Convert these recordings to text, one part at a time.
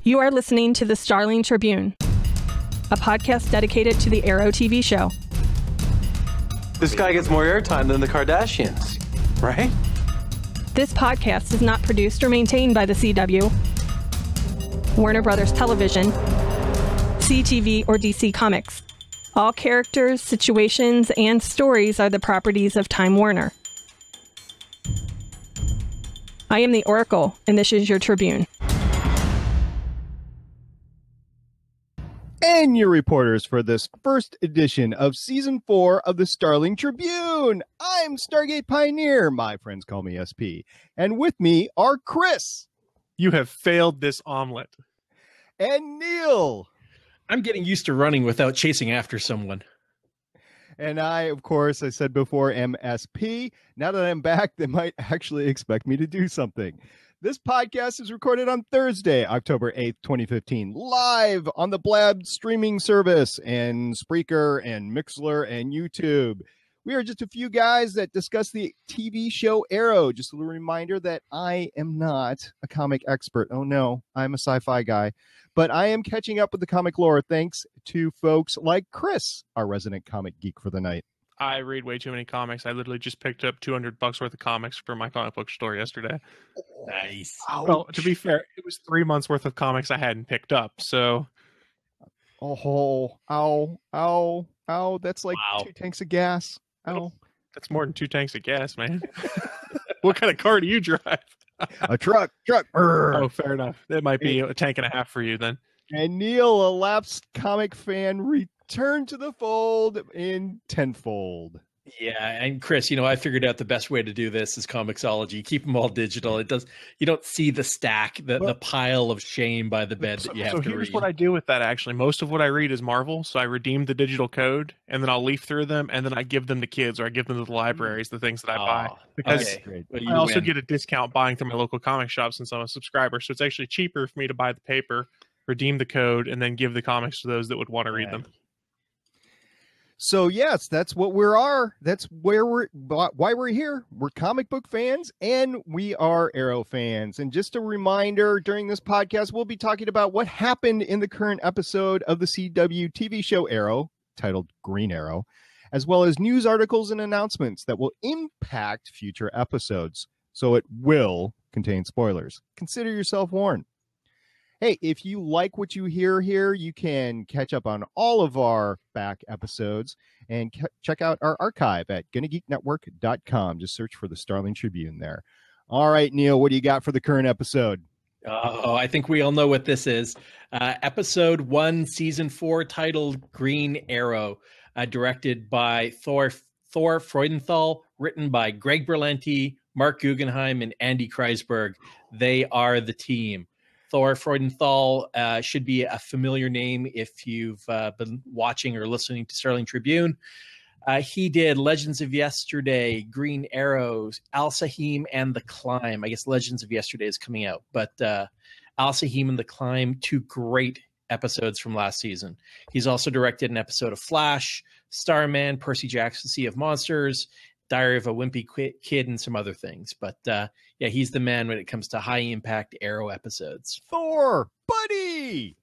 You are listening to the Starling Tribune, a podcast dedicated to the Arrow TV show. This guy gets more airtime than the Kardashians, right? This podcast is not produced or maintained by the CW, Warner Brothers Television, CTV, or DC Comics. All characters, situations, and stories are the properties of Time Warner. I am the Oracle, and this is your Tribune. And your reporters for this first edition of Season 4 of the Starling Tribune. I'm Stargate Pioneer. My friends call me SP. And with me are Chris. You have failed this omelet. And Neil. I'm getting used to running without chasing after someone. And I, of course, I said before, MSP. Now that I'm back, they might actually expect me to do something. This podcast is recorded on Thursday, October 8th, 2015, live on the Blab streaming service and Spreaker and Mixlr and YouTube. We are just a few guys that discuss the TV show Arrow. Just a little reminder that I am not a comic expert. Oh, no, I'm a sci-fi guy. But I am catching up with the comic lore thanks to folks like Chris, our resident comic geek for the night. I read way too many comics. I literally just picked up $200 worth of comics for my comic book store yesterday. Nice. Well, to be fair, it was 3 months worth of comics I hadn't picked up. So, Ow. That's like 2 tanks of gas. Ow. That's more than 2 tanks of gas, man. What kind of car do you drive? A truck. Oh, fair enough. That might be a tank and a half for you then. And Neil, a lapsed comic fan, returned to the fold in tenfold. Yeah, and Chris, I figured out the best way to do this is Comixology. Keep them all digital. You don't see the stack, the pile of shame by the bed that you have to read. So here's what I do with that, actually. Most of what I read is Marvel, so I redeem the digital code, and then I'll leaf through them, and then I give them to kids, or I give them to the libraries, the things that I buy. Because I also get a discount buying through my local comic shop since I'm a subscriber, so it's actually cheaper for me to buy the paper, redeem the code, and then give the comics to those that would want to read them. So yes, that's what that's why we're here. We're comic book fans and we are Arrow fans. And just a reminder, during this podcast, we'll be talking about what happened in the current episode of the CW TV show Arrow, titled Green Arrow, as well as news articles and announcements that will impact future episodes. So it will contain spoilers. Consider yourself warned. Hey, if you like what you hear here, you can catch up on all of our back episodes and check out our archive at GonnaGeekNetwork.com. Just search for the Starling Tribune there. All right, Neil, what do you got for the current episode? Oh, I think we all know what this is. Episode 1, Season 4, titled Green Arrow, directed by Thor Freudenthal, written by Greg Berlanti, Mark Guggenheim, and Andy Kreisberg. They are the team. Thor Freudenthal should be a familiar name if you've been watching or listening to Starling Tribune. He did Legends of Yesterday, Green Arrows, Al-Sahim, and The Climb. I guess Legends of Yesterday is coming out, but Al-Sahim and The Climb, 2 great episodes from last season. He's also directed an episode of Flash, Starman, Percy Jackson's Sea of Monsters, Diary of a Wimpy Kid, and some other things. But yeah, he's the man when it comes to high-impact Arrow episodes. Thor, buddy!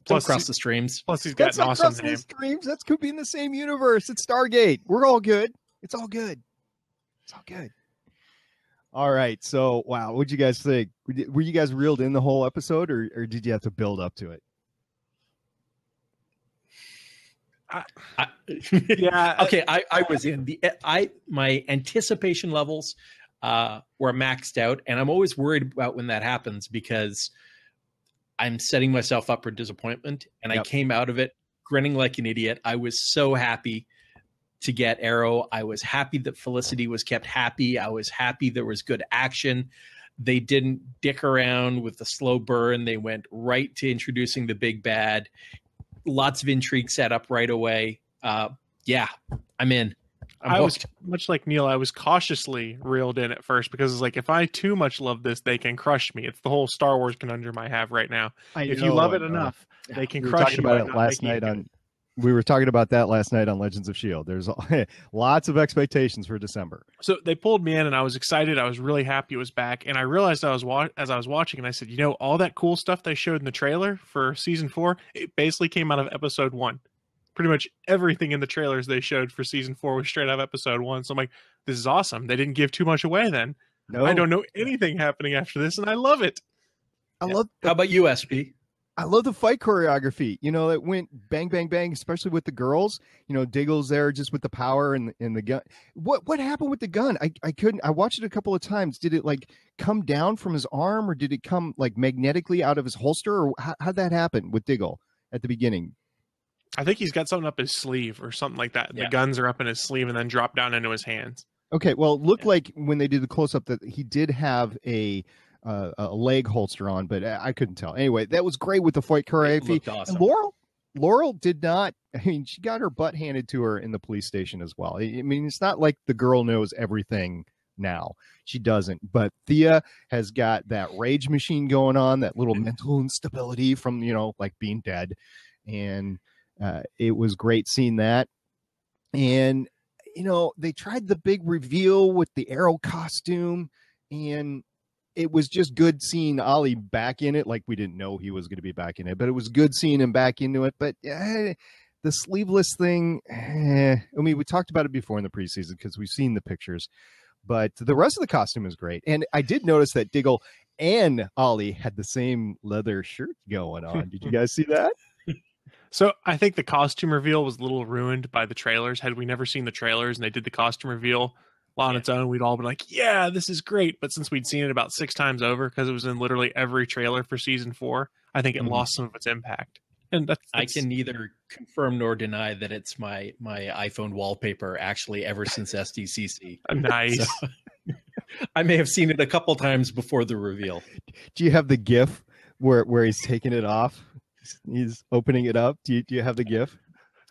Plus, across the streams. Plus, he's got an awesome name. Streams. That could be in the same universe. It's Stargate. We're all good. It's all good. It's all good. All right. So, wow. What'd you guys think? Were you guys reeled in the whole episode, or did you have to build up to it? Yeah. Okay. I was in my anticipation levels were maxed out, and I'm always worried about when that happens because I'm setting myself up for disappointment. And I came out of it grinning like an idiot. I was so happy to get Arrow. I was happy that Felicity was kept happy. I was happy there was good action. They didn't dick around with the slow burn. They went right to introducing the big bad. Lots of intrigue set up right away. Yeah, I'm in. I was much like Neil. I was cautiously reeled in at first because it's like, if I too much love this, they can crush me. It's the whole Star Wars conundrum I have right now. If you love it enough, they can crush you. We were talking about it last night on We were talking about that last night on Legends of S.H.I.E.L.D. There's lots of expectations for December. So they pulled me in, and I was excited. I was really happy it was back. And I realized as I was watching, and I said, all that cool stuff they showed in the trailer for season 4, it basically came out of episode 1. Pretty much everything in the trailers they showed for season 4 was straight out of episode 1. So I'm like, this is awesome. They didn't give too much away then. No. I don't know anything happening after this, and I love it. How about you, SP? I love the fight choreography. It went bang, bang, bang, especially with the girls. Diggle's there just with the power and the gun. What happened with the gun? I watched it a couple of times. Did it come down from his arm, or did it come magnetically out of his holster, or how'd that happen with Diggle at the beginning? I think he's got something up his sleeve or something like that. Yeah. The guns are up in his sleeve and then drop down into his hands. Okay, well, it looked like when they did the close-up that he did have a leg holster on, but I couldn't tell. Anyway, that was great with the fight choreography. Awesome. And Laurel did not. I mean, she got her butt handed to her in the police station as well. I mean, it's not like the girl knows everything now. She doesn't. But Thea has got that rage machine going on, that little mental instability from being dead, and it was great seeing that. And they tried the big reveal with the Arrow costume, and it was just good seeing Ollie back in it. Like, we didn't know he was going to be back in it, but it was good seeing him back into it. But the sleeveless thing, I mean, we talked about it before in the preseason because we've seen the pictures, but the rest of the costume is great. And I did notice that Diggle and Ollie had the same leather shirt going on. Did you guys see that? So I think the costume reveal was a little ruined by the trailers. Had we never seen the trailers and they did the costume reveal on its own, we'd all been like, yeah, this is great. But since we'd seen it about 6 times over because it was in literally every trailer for season 4, I think it lost some of its impact. And I can neither confirm nor deny that it's my iPhone wallpaper actually ever since SDCC. Nice. So, I may have seen it a couple times before the reveal. Do you have the GIF where he's taking it off? He's opening it up. Do you have the GIF?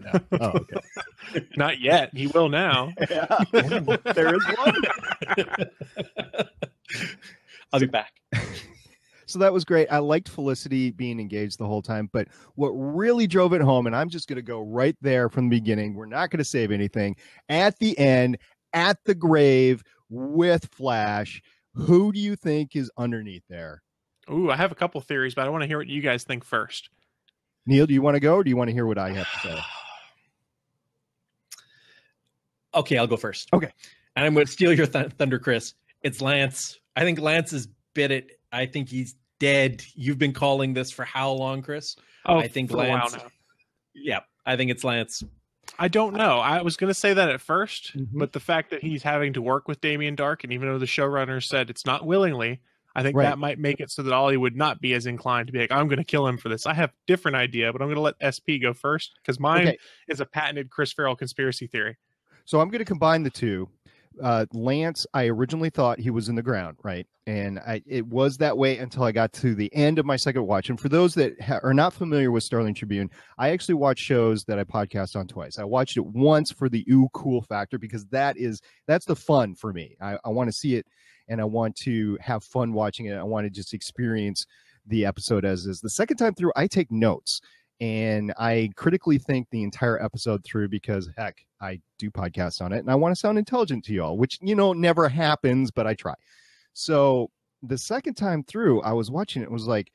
No. Oh, okay. Not yet. He will now. Yeah. There is one. I'll be back. So that was great. I liked Felicity being engaged the whole time, but what really drove it home, and I'm just going to go right there from the beginning, we're not going to save anything, at the end, at the grave with Flash, who do you think is underneath there? Ooh, I have a couple theories, but I want to hear what you guys think first. Neil, do you want to go, or do you want to hear what I have to say? Okay, I'll go first. Okay. And I'm going to steal your thunder, Chris. It's Lance. I think Lance has bit it. I think he's dead. You've been calling this for how long, Chris? Oh, I think for Lance. a while now. Yeah, I think it's Lance. I don't know. I was going to say that at first, but the fact that he's having to work with Damien Dark, and even though the showrunner said it's not willingly, I think that might make it so that Ollie would not be as inclined to be like, I'm going to kill him for this. I have a different idea, but I'm going to let SP go first because mine is a patented Chris Farrell conspiracy theory. So I'm going to combine the two. Lance, I originally thought he was in the ground, right? And it was that way until I got to the end of my second watch. And for those that are not familiar with Starling Tribune, I actually watch shows that I podcast on twice. I watched it once for the ooh cool factor because that's the fun for me. I want to see it and I want to have fun watching it. I want to just experience the episode as is. The second time through, I take notes. And I critically think the entire episode through because, heck, I do podcast on it and I want to sound intelligent to y'all, which, never happens, but I try. So the second time through, I was watching it, was like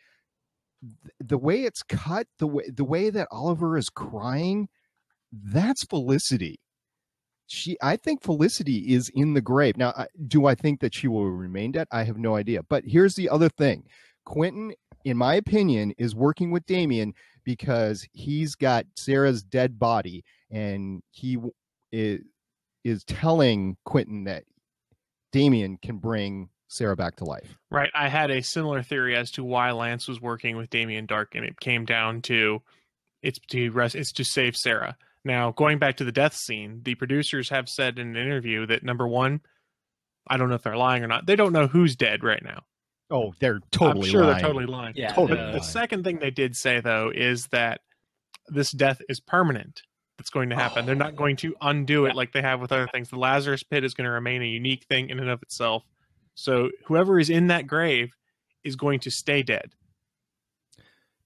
the way it's cut, the way that Oliver is crying, that's Felicity. I think Felicity is in the grave. Now, do I think that she will remain dead? I have no idea. But here's the other thing. Quentin, in my opinion, is working with Damien because he's got Sarah's dead body and he is telling Quentin that Damien can bring Sarah back to life. Right. I had a similar theory as to why Lance was working with Damien Dark, and it came down to it's to save Sarah. Now, going back to the death scene, the producers have said in an interview that, number one, I don't know if they're lying or not, they don't know who's dead right now. Oh, they're totally I'm sure lying. They're totally lying. Yeah, totally. The second thing they did say, though, is that this death is permanent. That's going to happen. They're not going to undo it like they have with other things. The Lazarus Pit is going to remain a unique thing in and of itself. So whoever is in that grave is going to stay dead.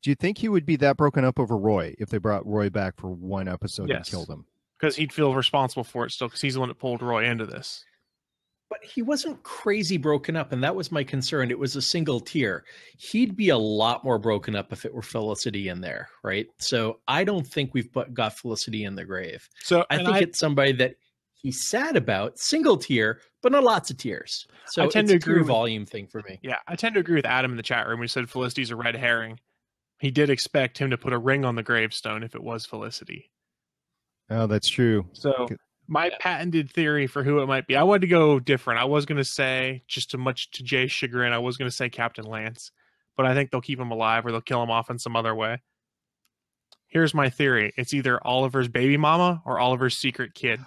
Do you think he would be that broken up over Roy if they brought Roy back for one episode and killed him? Because he'd feel responsible for it still, because he's the one that pulled Roy into this. But he wasn't crazy broken up, and that was my concern. It was a single tear. He'd be a lot more broken up if it were Felicity in there, right? So I don't think we've got Felicity in the grave. So I think it's somebody that he's sad about, single tear, but not lots of tears. So it's a tear volume thing for me. Yeah, I tend to agree with Adam in the chat room. He said Felicity's a red herring. He did expect him to put a ring on the gravestone if it was Felicity. Oh, that's true. So my patented theory for who it might be, I wanted to go different. I was going to say, just too much to Jay's chagrin, I was going to say Captain Lance, but I think they'll keep him alive or they'll kill him off in some other way. Here's my theory. It's either Oliver's baby mama or Oliver's secret kid.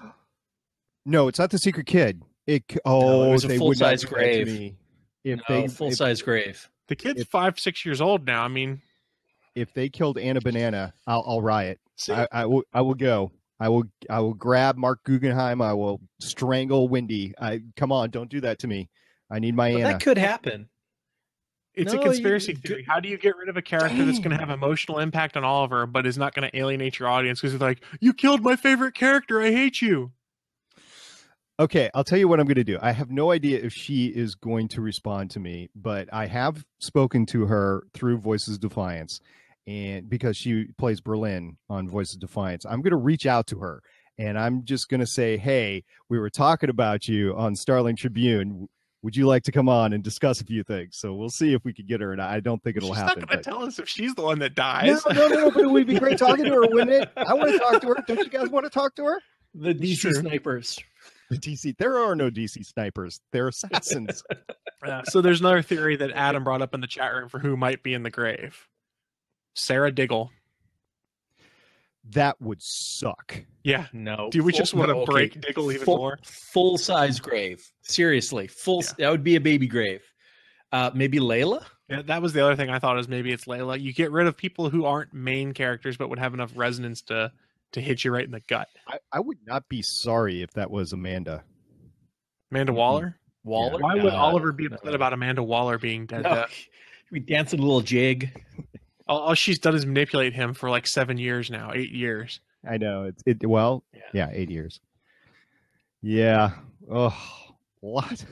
No, it's not the secret kid. It was a full-size grave. Full-size grave. The kid's 5-6 years old now. I mean, if they killed Anna Banana, I'll riot. I will go. I will grab Mark Guggenheim. I will strangle Wendy. Come on, don't do that to me. I need my Anna. That could happen. It's a conspiracy theory. How do you get rid of a character that's going to have emotional impact on Oliver, but is not going to alienate your audience because they're like, you killed my favorite character. I hate you. Okay, I'll tell you what I'm going to do. I have no idea if she is going to respond to me, but I have spoken to her through Voices of Defiance, and because she plays Berlin on Voices of Defiance, I'm going to reach out to her, and I'm just going to say, hey, we were talking about you on Starling Tribune. Would you like to come on and discuss a few things? So we'll see if we can get her, and I don't think it'll happen. She's not going to tell us if she's the one that dies. No, but it would be great talking to her, wouldn't it? I want to talk to her. Don't you guys want to talk to her? The DC snipers. The DC. There are no DC snipers. They're assassins. So there's another theory that Adam brought up in the chat room for who might be in the grave. Sarah Diggle. That would suck. Yeah. No. Do we just want to break Diggle even more? Full-size grave. Seriously. That would be a baby grave. Maybe Layla? Yeah, that was the other thing I thought is maybe it's Layla. You get rid of people who aren't main characters but would have enough resonance to hit you right in the gut. I would not be sorry if that was Amanda. Amanda Waller? Waller? Why would Oliver be upset about Amanda Waller being dead? No. We dancing a little jig. All she's done is manipulate him for like 7 years now, 8 years. I know. 8 years. Yeah. Oh, what?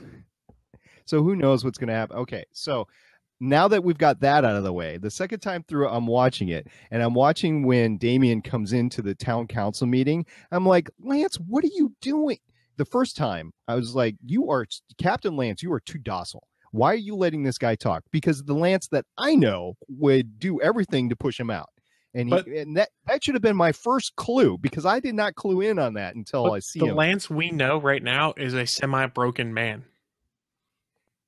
So who knows what's going to happen? Okay, so now that we've got that out of the way, the second time through, I'm watching it, and I'm watching when Damien comes into the town council meeting. I'm like, Lance, what are you doing? The first time, I was like, Captain Lance, you are too docile. Why are you letting this guy talk? Because the Lance that I know would do everything to push him out. And that should have been my first clue, because I did not clue in on that until I see him. The Lance we know right now is a semi-broken man.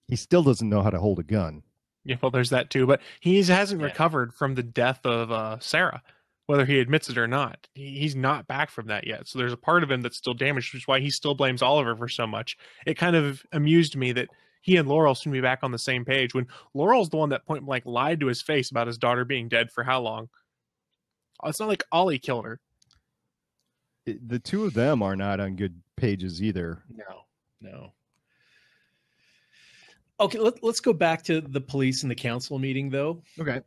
He still doesn't know how to hold a gun. Yeah, well, there's that too. But he hasn't recovered from the death of Sarah, whether he admits it or not. He's not back from that yet. So there's a part of him that's still damaged, which is why he still blames Oliver for so much. It kind of amused me that he and Laurel seem to be back on the same page when Laurel's the one that point blank lied to his face about his daughter being dead for how long. It's not like Ollie killed her. The two of them are not on good pages either. No. Okay, let's go back to the police and the council meeting, though. Okay.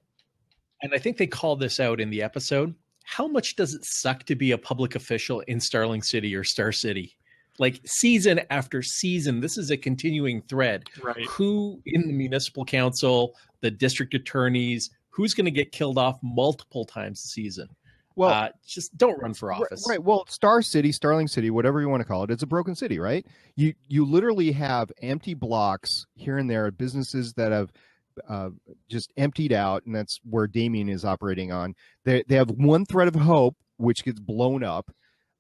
And I think they called this out in the episode. How much does it suck to be a public official in Starling City or Star City? Like season after season, this is a continuing thread. Right. Who in the municipal council, the district attorneys, who's going to get killed off multiple times a season? Well, just don't run for office. Right. Well, Star City, Starling City, whatever you want to call it, it's a broken city, right? You literally have empty blocks here and there, businesses that have just emptied out, and that's where Damien is operating on. They have one thread of hope, which gets blown up.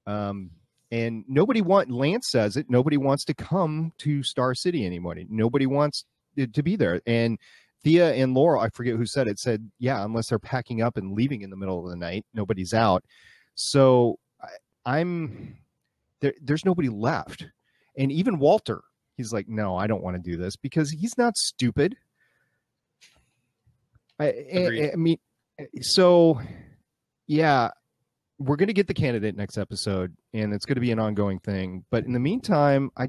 And Lance says it, nobody wants to come to Star City anymore. Nobody wants to be there. And Thea and Laurel, I forget who said it, said, yeah, unless they're packing up and leaving in the middle of the night, nobody's out. So there's nobody left. And even Walter, he's like, no, I don't want to do this, because he's not stupid. I mean, so yeah, we're going to get the candidate next episode, and it's going to be an ongoing thing. But in the meantime, I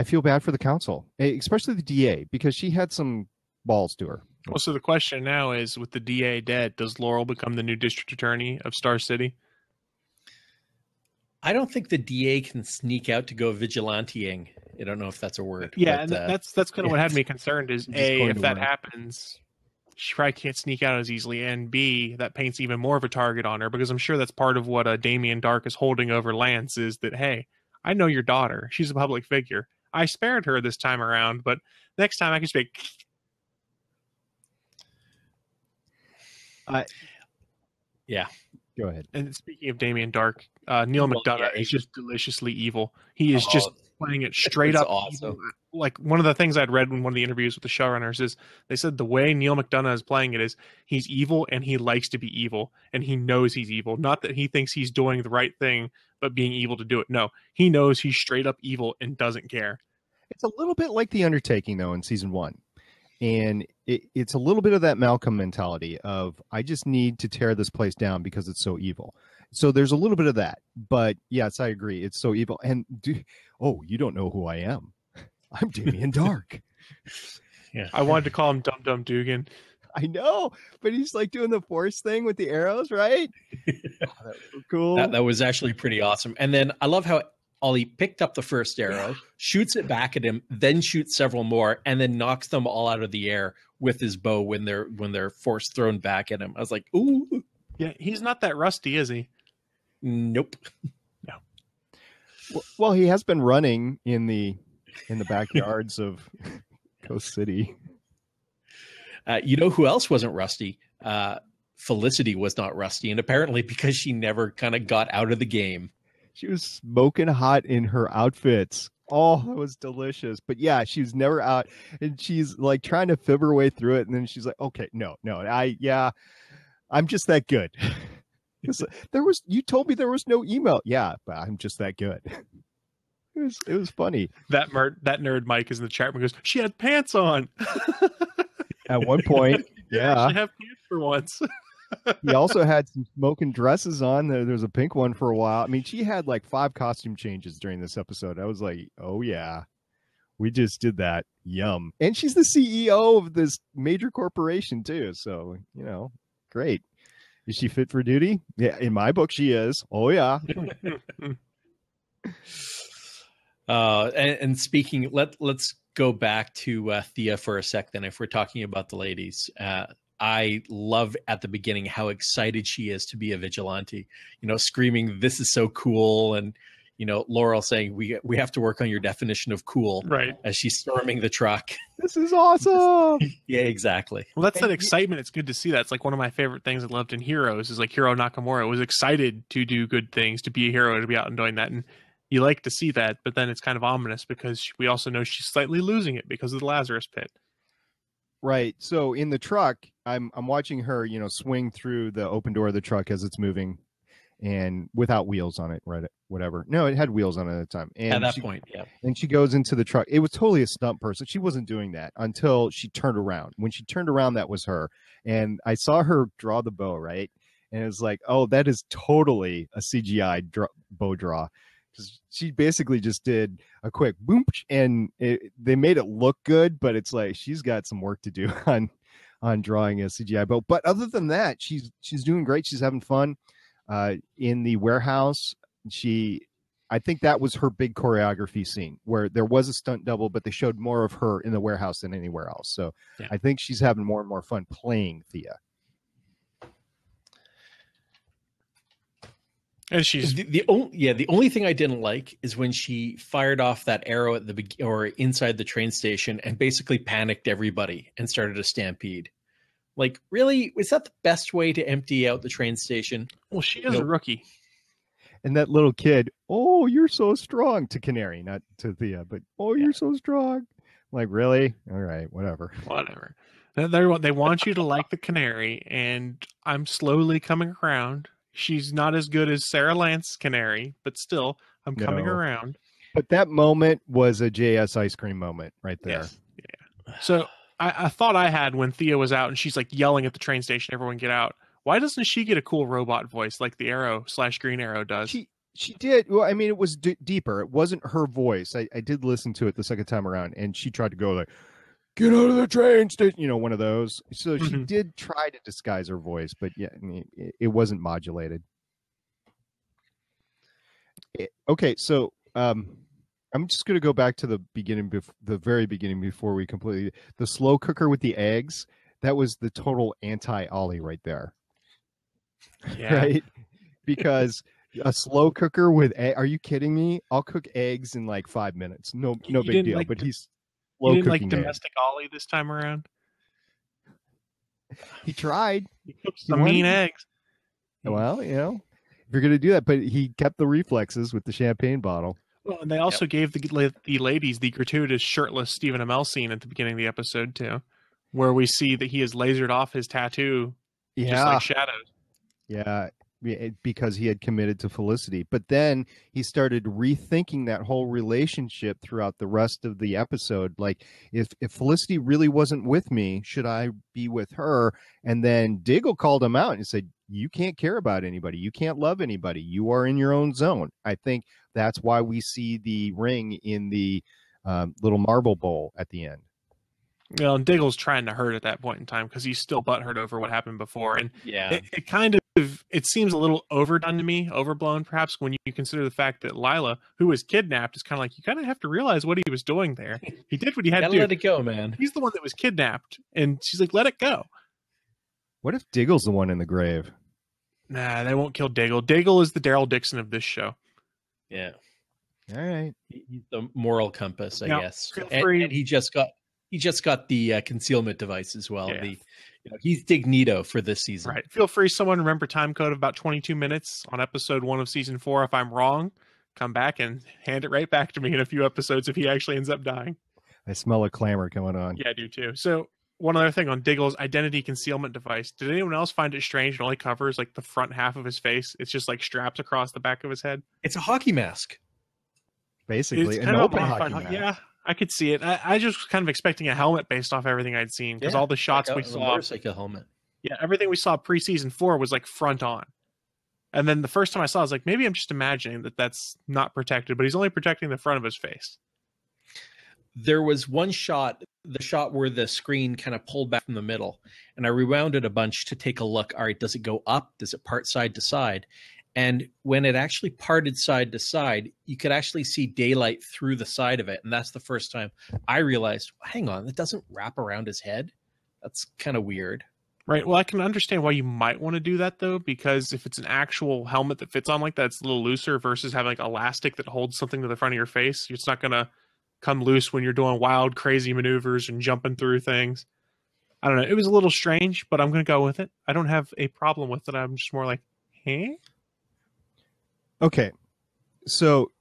feel bad for the council, especially the DA, because she had some balls to her. Well, so the question now is, with the DA dead, does Laurel become the new district attorney of Star City? I don't think the DA can sneak out to go vigilanteing. I don't know if that's a word. Yeah, and that's kind of what had me concerned is, A, if that happens, she probably can't sneak out as easily, and B, that paints even more of a target on her, because I'm sure that's part of what Damien Dark is holding over Lance is that, hey, I know your daughter. She's a public figure. I spared her this time around, but next time I can speak. Yeah. Go ahead. And speaking of Damien Dark, Neil McDonough is just deliciously evil. He is just playing it straight up awesome. Evil. Like, one of the things I'd read in one of the interviews with the showrunners is they said the way Neil McDonough is playing it is he's evil and he likes to be evil and he knows he's evil. Not that he thinks he's doing the right thing, but being evil to do it. No, he knows he's straight up evil and doesn't care. It's a little bit like The Undertaking, though, in season 1. And it's a little bit of that Malcolm mentality of, I just need to tear this place down because it's so evil. So there's a little bit of that. But yes, I agree. It's so evil. And you don't know who I am. I'm Damien Dark. Yeah, I wanted to call him Dum Dum Dugan. I know, but he's like doing the force thing with the arrows, right? That was so cool. That was actually pretty awesome. And then I love how Ollie picked up the first arrow, shoots it back at him, then shoots several more, and then knocks them all out of the air with his bow when they're force thrown back at him. I was like, ooh. Yeah, he's not that rusty, is he? Nope. No. Well, he has been running in the backyards of Coast City. You know who else wasn't rusty? Felicity was not rusty, and apparently because she never kind of got out of the game. She was smoking hot in her outfits. Oh, it was delicious. But yeah, she was never out, and she's like trying to fib her way through it, and then she's like, "Okay, no, I'm just that good." You told me there was no email. Yeah, but I'm just that good. It was funny. That nerd Mike is in the chat room and goes, "She had pants on." At one point, yeah. She have pants for once. He also had some smoking dresses on. There's a pink one for a while. I mean, she had like 5 costume changes during this episode. I was like, oh yeah, we just did that. Yum. And she's the CEO of this major corporation too. So, great. Is she fit for duty? Yeah, in my book, she is. Oh yeah. And speaking, let's go back to Thea for a sec. Then, if we're talking about the ladies, I love at the beginning how excited she is to be a vigilante, screaming, "This is so cool." And, Laurel saying, we have to work on your definition of cool, right? As she's storming the truck. This is awesome. Yeah, exactly. Well, that's that excitement. It's good to see that. It's like one of my favorite things I loved in Heroes is like Hiro Nakamura was excited to do good things, to be a hero, to be out and doing that. And you like to see that, but then it's kind of ominous because we also know she's slightly losing it because of the Lazarus Pit. Right. So in the truck, I'm watching her, swing through the open door of the truck as it's moving, and without wheels on it, right? Whatever. No, it had wheels on it at the time. And at that point, yeah. And she goes into the truck. It was totally a stunt person. She wasn't doing that until she turned around. When she turned around, that was her. And I saw her draw the bow, right? And it was like, oh, that is totally a CGI bow draw. She basically just did a quick boom, and they made it look good, but it's like she's got some work to do on drawing a CGI bow. But other than that, she's doing great. She's having fun in the warehouse. I think that was her big choreography scene where there was a stunt double, but they showed more of her in the warehouse than anywhere else. So yeah. I think she's having more and more fun playing Thea. And she's the only thing I didn't like is when she fired off that arrow at or inside the train station and basically panicked everybody and started a stampede. Like, really? Is that the best way to empty out the train station? Well, she is a rookie. And that little kid, "Oh, you're so strong," to Canary, not to Thea, but you're so strong. Like, really? All right, whatever. They want you to like the Canary, and I'm slowly coming around. She's not as good as Sarah Lance Canary, but still, I'm coming around. But that moment was a JS ice cream moment right there. Yes. Yeah. So I thought I had when Thea was out and she's like yelling at the train station, "Everyone get out." Why doesn't she get a cool robot voice like the Arrow/Green Arrow does? She did. Well, I mean, it was deeper. It wasn't her voice. I did listen to it the second time around, and she tried to go like, get out of the train station, you know, one of those. So she did try to disguise her voice, but yeah, I mean, it wasn't modulated. Okay, so I'm just going to go back to the beginning, the very beginning, before we completely the slow cooker with the eggs. That was the total anti-Ollie right there. Yeah. Right? Because a slow cooker with are you kidding me? I'll cook eggs in like 5 minutes. No big deal. But he's slow cooking. Like domestic Ollie this time around. He tried. He cooked some mean eggs. Well, you know, if you're going to do that, but he kept the reflexes with the champagne bottle. Well, and they also gave the ladies the gratuitous shirtless Stephen Amell scene at the beginning of the episode too, where we see that he has lasered off his tattoo, just like shadows. Yeah, because he had committed to Felicity. But then he started rethinking that whole relationship throughout the rest of the episode. Like, if Felicity really wasn't with me, should I be with her? And then Diggle called him out and said, you can't care about anybody. You can't love anybody. You are in your own zone. I think that's why we see the ring in the little marble bowl at the end. Well, and Diggle's trying to hurt at that point in time because he's still butthurt over what happened before. And it kind of, it seems a little overdone to me, overblown perhaps, when you consider the fact that Lila, who was kidnapped, is kind of like, you kind of have to realize what he was doing there. He did what he had to do. Let it go, man. He's the one that was kidnapped. And she's like, let it go. What if Diggle's the one in the grave? Nah, they won't kill Diggle. Diggle is the Daryl Dixon of this show. Yeah. All right. He's the moral compass, I guess. And he just got the concealment device as well. Yeah. He's Dignito for this season. Right. Feel free, someone remember time code of about 22 minutes on episode 1 of season 4. If I'm wrong, come back and hand it right back to me in a few episodes if he actually ends up dying. I smell a clamor coming on. Yeah, I do too. So one other thing on Diggle's identity concealment device. Did anyone else find it strange it only covers like the front half of his face? It's just like straps across the back of his head. It's a hockey mask. Basically, an open hockey mask. Yeah, I could see it. I just was kind of expecting a helmet based off everything I'd seen, because all the shots we saw, like a helmet. Yeah, everything we saw pre-season 4 was like front on. And then the first time I saw it, I was like, maybe I'm just imagining that that's not protected, but he's only protecting the front of his face. There was one shot, the shot where the screen kind of pulled back from the middle, and I rewound it a bunch to take a look. All right, does it go up? Does it part side to side? And when it actually parted side to side, you could actually see daylight through the side of it. And that's the first time I realized, hang on, it doesn't wrap around his head. That's kind of weird. Right. Well, I can understand why you might want to do that, though, because if it's an actual helmet that fits on like that, it's a little looser versus having like elastic that holds something to the front of your face. It's not going to come loose when you're doing wild, crazy maneuvers and jumping through things. I don't know. It was a little strange, but I'm going to go with it. I don't have a problem with it. I'm just more like, hey? Okay, so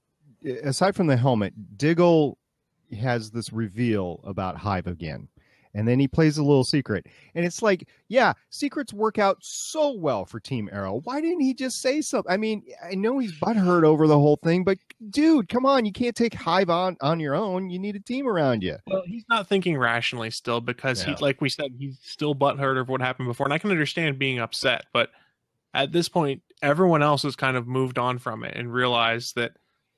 aside from the helmet, Diggle has this reveal about H.I.V.E again, and then he plays a little secret, and it's like, yeah, secrets work out so well for Team Arrow. Why didn't he just say something? I mean, I know he's butthurt over the whole thing, but dude, come on, you can't take H.I.V.E on your own. You need a team around you. Well, he's not thinking rationally still, because he, like we said, he's still butthurt over what happened before, and I can understand being upset, but at this point, everyone else has kind of moved on from it and realized that,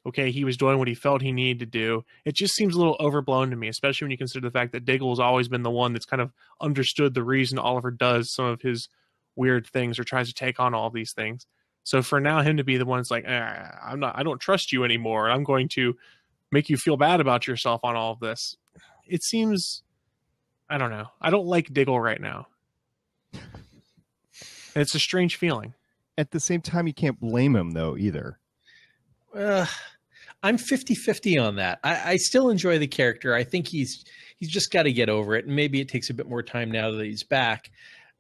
okay, he was doing what he felt he needed to do. It just seems a little overblown to me, especially when you consider the fact that Diggle has always been the one that's kind of understood the reason Oliver does some of his weird things or tries to take on all of these things. So for now, him to be the one that's like, I don't trust you anymore. I'm going to make you feel bad about yourself on all of this. It seems, I don't know. I don't like Diggle right now. And it's a strange feeling. At the same time, you can't blame him, though, either. I'm 50-50 on that. I still enjoy the character. I think he's just got to get over it. And maybe it takes a bit more time now that he's back.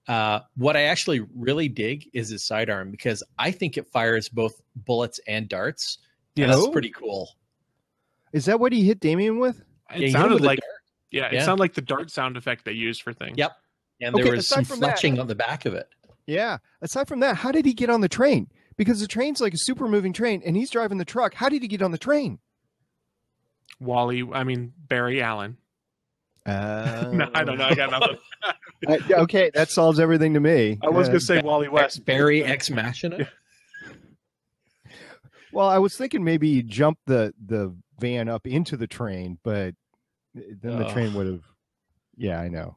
What I actually really dig is his sidearm, because I think it fires both bullets and darts. Yeah, that's pretty cool. Is that what he hit Damien with? It sounded like, it sounded like the dart sound effect they used for things. Yep. And there was some fletching on the back of it. Yeah. Aside from that, how did he get on the train? Because the train's like a super moving train, and he's driving the truck. How did he get on the train? Barry Allen. No, I don't know. I got nothing. Okay, that solves everything to me. I was going to say Wally West. Barry Ex Machina? Well, I was thinking maybe you jump the van up into the train, but then the train would have... Yeah, I know.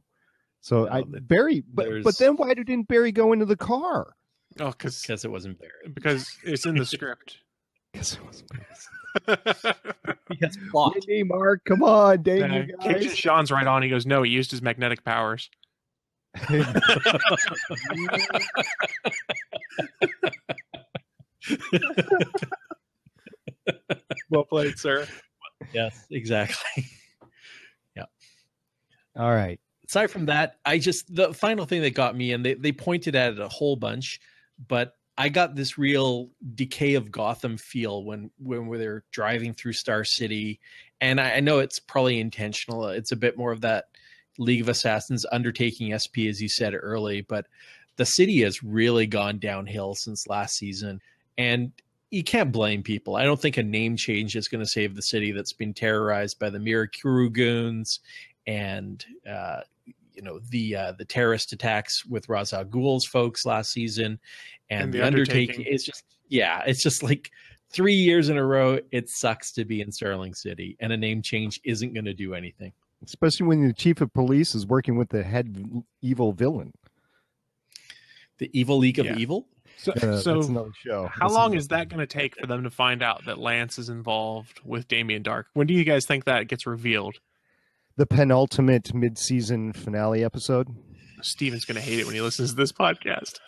So Barry, but then why didn't Barry go into the car? Oh, because it wasn't Barry. Because it's in the script. Because it wasn't Barry. Because plot. Hey, Mark, come on, dang you guys. Cajun Sean's right on. He goes, no, he used his magnetic powers. Well played, sir. Yes, exactly. Yeah. All right. Aside from that, the final thing that got me, and they pointed at it a whole bunch, but I got this real Decay of Gotham feel when they're driving through Star City. And I know it's probably intentional. It's a bit more of that League of Assassins undertaking SP, as you said early, but the city has really gone downhill since last season. And you can't blame people. I don't think a name change is going to save the city that's been terrorized by the Mirakuru goons and the terrorist attacks with Ra's al Ghul's folks last season, and the undertaking is it's just like 3 years in a row. It sucks to be in Starling City, and a name change isn't going to do anything. Especially when the chief of police is working with the head evil villain. The Evil League of Evil? So that's another show. How long is that going to take for them to find out that Lance is involved with Damien Dark? When do you guys think that gets revealed? The penultimate mid-season finale episode. Steven's going to hate it when he listens to this podcast.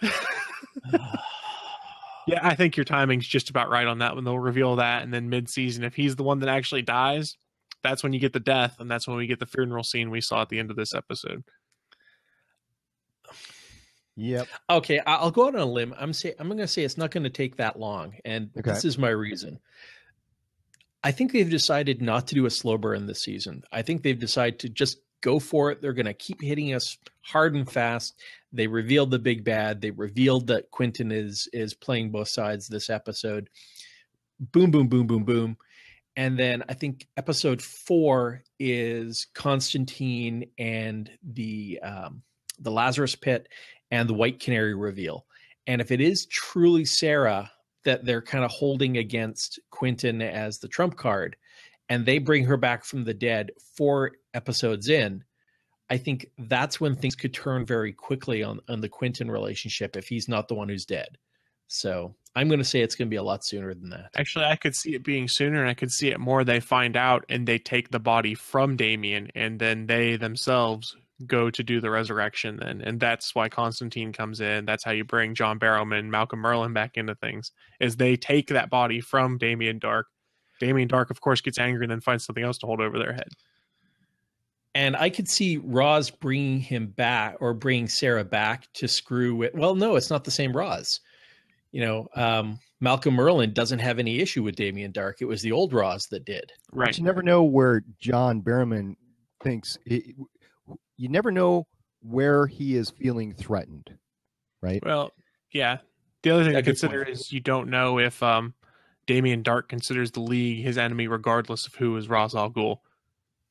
Yeah, I think your timing's just about right on that when they'll reveal that, and then mid-season, if he's the one that actually dies, that's when you get the death, and that's when we get the funeral scene we saw at the end of this episode. Yep. Okay, I'll go out on a limb. I'm going to say it's not going to take that long, and this is my reason. I think they've decided not to do a slow burn this season. I think they've decided to just go for it. They're going to keep hitting us hard and fast. They revealed the big bad. They revealed that Quentin is playing both sides this episode. Boom, boom, boom, boom, boom. And then I think episode 4 is Constantine and the Lazarus Pit and the White Canary reveal. And if it is truly Sarah that they're kind of holding against Quentin as the trump card, and they bring her back from the dead 4 episodes in, I think that's when things could turn very quickly on the Quentin relationship if he's not the one who's dead. So I'm going to say it's going to be a lot sooner than that. Actually, I could see it being sooner, and I could see it more. They find out and they take the body from Damien, and then they themselves go to do the resurrection then. And that's why Constantine comes in. That's how you bring John Barrowman, Malcolm Merlin back into things, is they take that body from Damien Dark. Damien Dark, of course, gets angry and then finds something else to hold over their head. And I could see Roz bringing him back, or bringing Sarah back to screw with. Well, no, it's not the same Roz. Malcolm Merlin doesn't have any issue with Damien Dark. It was the old Roz that did. Right. But you never know where John Barrowman thinks. You never know where he is feeling threatened, right? Well, yeah. The other thing to consider is you don't know if Damien Dark considers the League his enemy regardless of who is Ra's al Ghul,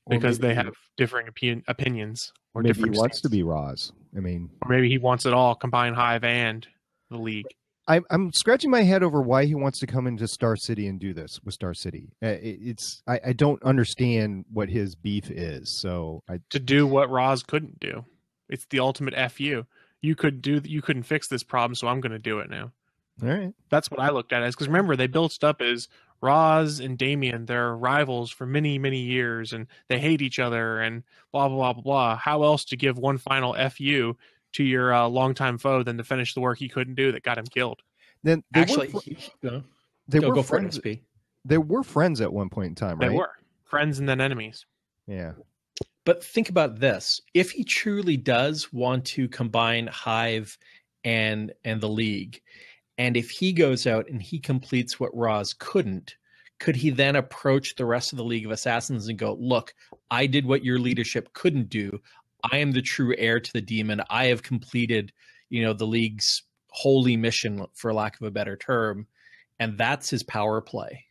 because they have differing opinions. Or maybe different he wants stances. to be Ra's. I mean, or maybe he wants it all, combine H.I.V.E and the League. I'm scratching my head over why he wants to come into Star City and do this with Star City. I don't understand what his beef is. So to do what Ra's couldn't do. It's the ultimate FU. You couldn't fix this problem, so I'm going to do it now. All right. That's what I looked at as, because remember, they built it up as Ra's and Damien, they're rivals for many, many years, and they hate each other, and blah, blah, blah, blah, blah. How else to give one final FU to your longtime foe than to finish the work he couldn't do that got him killed? Then they were friends. They were friends at one point in time, right? They were friends and then enemies. Yeah. But think about this. If he truly does want to combine H.I.V.E and the League, and if he goes out and he completes what Ra's couldn't, could he then approach the rest of the League of Assassins and go, look, I did what your leadership couldn't do. I am the true heir to the demon. I have completed, the League's holy mission, for lack of a better term. And that's his power play.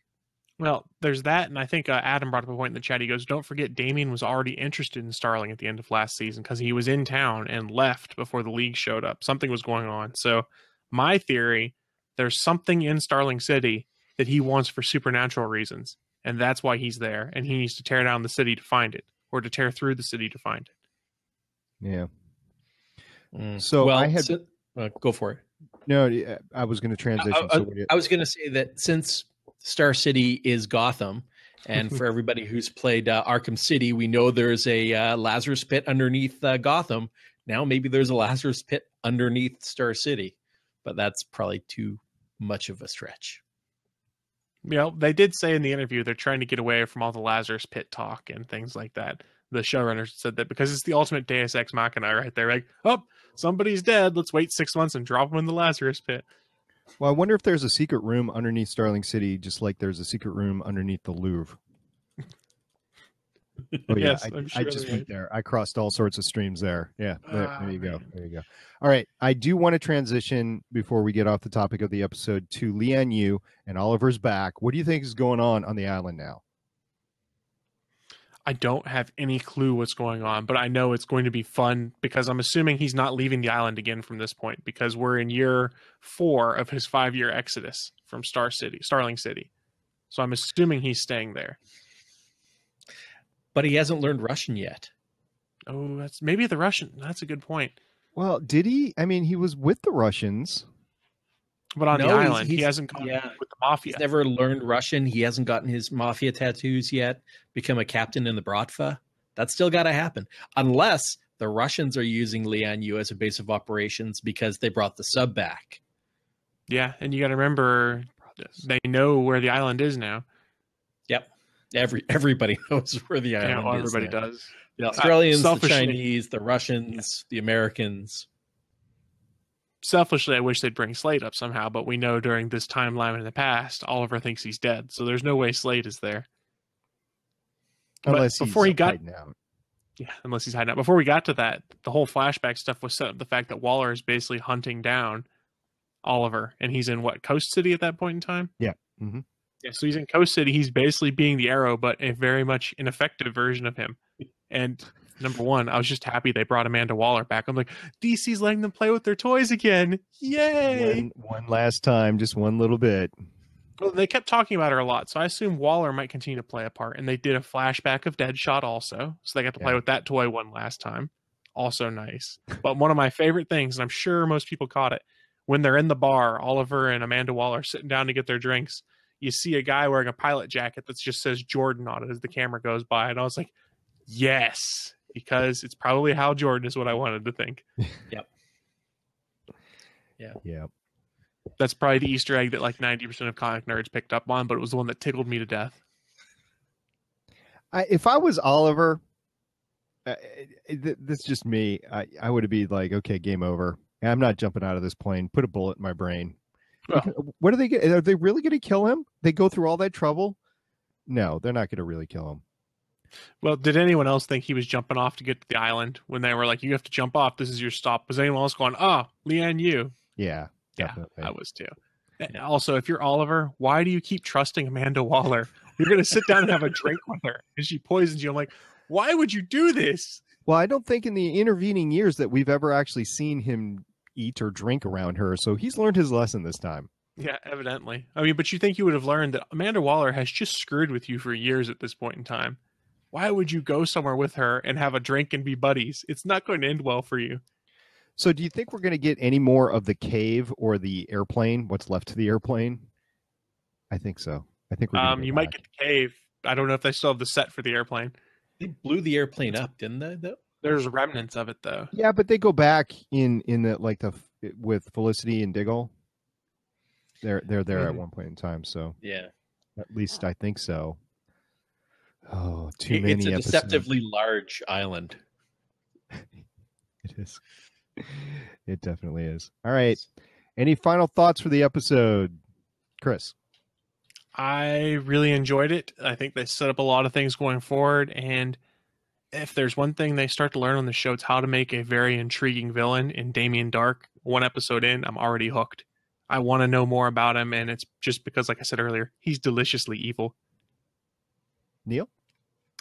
Well, there's that, and I think Adam brought up a point in the chat. He goes, don't forget, Damien was already interested in Starling at the end of last season because he was in town and left before the League showed up. Something was going on. So my theory, there's something in Starling City that he wants for supernatural reasons, and that's why he's there, and he needs to tear down the city to find it, or to tear through the city to find it. Yeah. So well, I had go for it. No, I was going to transition. I was going to say that since Star City is Gotham, and for everybody who's played Arkham City, we know there's a Lazarus Pit underneath Gotham. Now maybe there's a Lazarus Pit underneath Star City, but that's probably too much of a stretch. You know, they did say in the interview they're trying to get away from all the Lazarus Pit talk and things like that. The showrunners said that because it's the ultimate Deus Ex Machina right there. Like, oh, somebody's dead. Let's wait 6 months and drop them in the Lazarus Pit. Well, I wonder if there's a secret room underneath Starling City, just like there's a secret room underneath the Louvre. Oh, yeah, yes, I just went there. I crossed all sorts of streams there. Yeah, there you go. There you go. All right. I do want to transition before we get off the topic of the episode to Lian Yu and Oliver's back. What do you think is going on the island now? I don't have any clue what's going on, but I know it's going to be fun because I'm assuming he's not leaving the island again from this point because we're in year 4 of his 5-year exodus from Starling City. So I'm assuming he's staying there. But he hasn't learned Russian yet. Oh, that's maybe the Russian. That's a good point. Well, did he? I mean, he was with the Russians. But on the island, he hasn't gone with the mafia. He's never learned Russian. He hasn't gotten his mafia tattoos yet, become a captain in the Bratva. That's still got to happen. Unless the Russians are using Lian Yu as a base of operations because they brought the sub back. Yeah, and you got to remember, they know where the island is now. Yep. Everybody knows where the island is. Everybody does. The Australians, the Chinese, the Russians, the Americans. Selfishly, I wish they'd bring Slade up somehow, but we know during this timeline in the past, Oliver thinks he's dead, so there's no way Slade is there. Unless he's hiding out. Yeah, unless he's hiding out. Before we got to that, the whole flashback stuff was set up the fact that Waller is basically hunting down Oliver, and he's in Coast City at that point in time? Yeah. Mm-hmm. Yeah, so he's in Coast City. He's basically being the Arrow, but a very much ineffective version of him. And number one, I was just happy they brought Amanda Waller back. I'm like, DC's letting them play with their toys again. Yay! One last time, just one little bit. Well, they kept talking about her a lot, so I assume Waller might continue to play a part. And they did a flashback of Deadshot also, so they got to play with that toy one last time. Also nice. But one of my favorite things, and I'm sure most people caught it, when they're in the bar, Oliver and Amanda Waller sitting down to get their drinks, you see a guy wearing a pilot jacket that just says Jordan on it as the camera goes by. And I was like, yes, because it's probably Hal Jordan is what I wanted to think. Yep. Yeah. Yeah. That's probably the Easter egg that like 90% of comic nerds picked up on, but it was the one that tickled me to death. If I was Oliver, this is just me, I would be like, okay, game over. I'm not jumping out of this plane. Put a bullet in my brain. Well, what are they? Are they really going to kill him? They go through all that trouble? No, they're not going to really kill him. Well, did anyone else think he was jumping off to get to the island when they were like, you have to jump off, this is your stop? Was anyone else going, Lian Yu? Yeah, definitely. Yeah, I was too. And also, if you're Oliver, why do you keep trusting Amanda Waller? You're going to sit down and have a drink with her and she poisons you. I'm like, why would you do this? Well, I don't think in the intervening years that we've ever actually seen him eat or drink around her, so he's learned his lesson this time. Yeah, evidently. I mean, but you think you would have learned that Amanda Waller has just screwed with you for years at this point in time. Why would you go somewhere with her and have a drink and be buddies? It's not going to end well for you. So do you think we're going to get any more of the cave or the airplane? What's left to the airplane? I think so. I think we're you might get the cave. I don't know if they still have the set for the airplane. They blew the airplane up, didn't they? Though? There's remnants of it, though. Yeah, but they go back in the with Felicity and Diggle. They're there at one point in time. So yeah, at least I think so. Oh, too many. It's a deceptively large island. It is. It definitely is. All right. Any final thoughts for the episode, Chris? I really enjoyed it. I think they set up a lot of things going forward, and if there's one thing they start to learn on the show, it's how to make a very intriguing villain in Damien Dark. One episode in, I'm already hooked. I want to know more about him, and it's just because, like I said earlier, he's deliciously evil. Neil?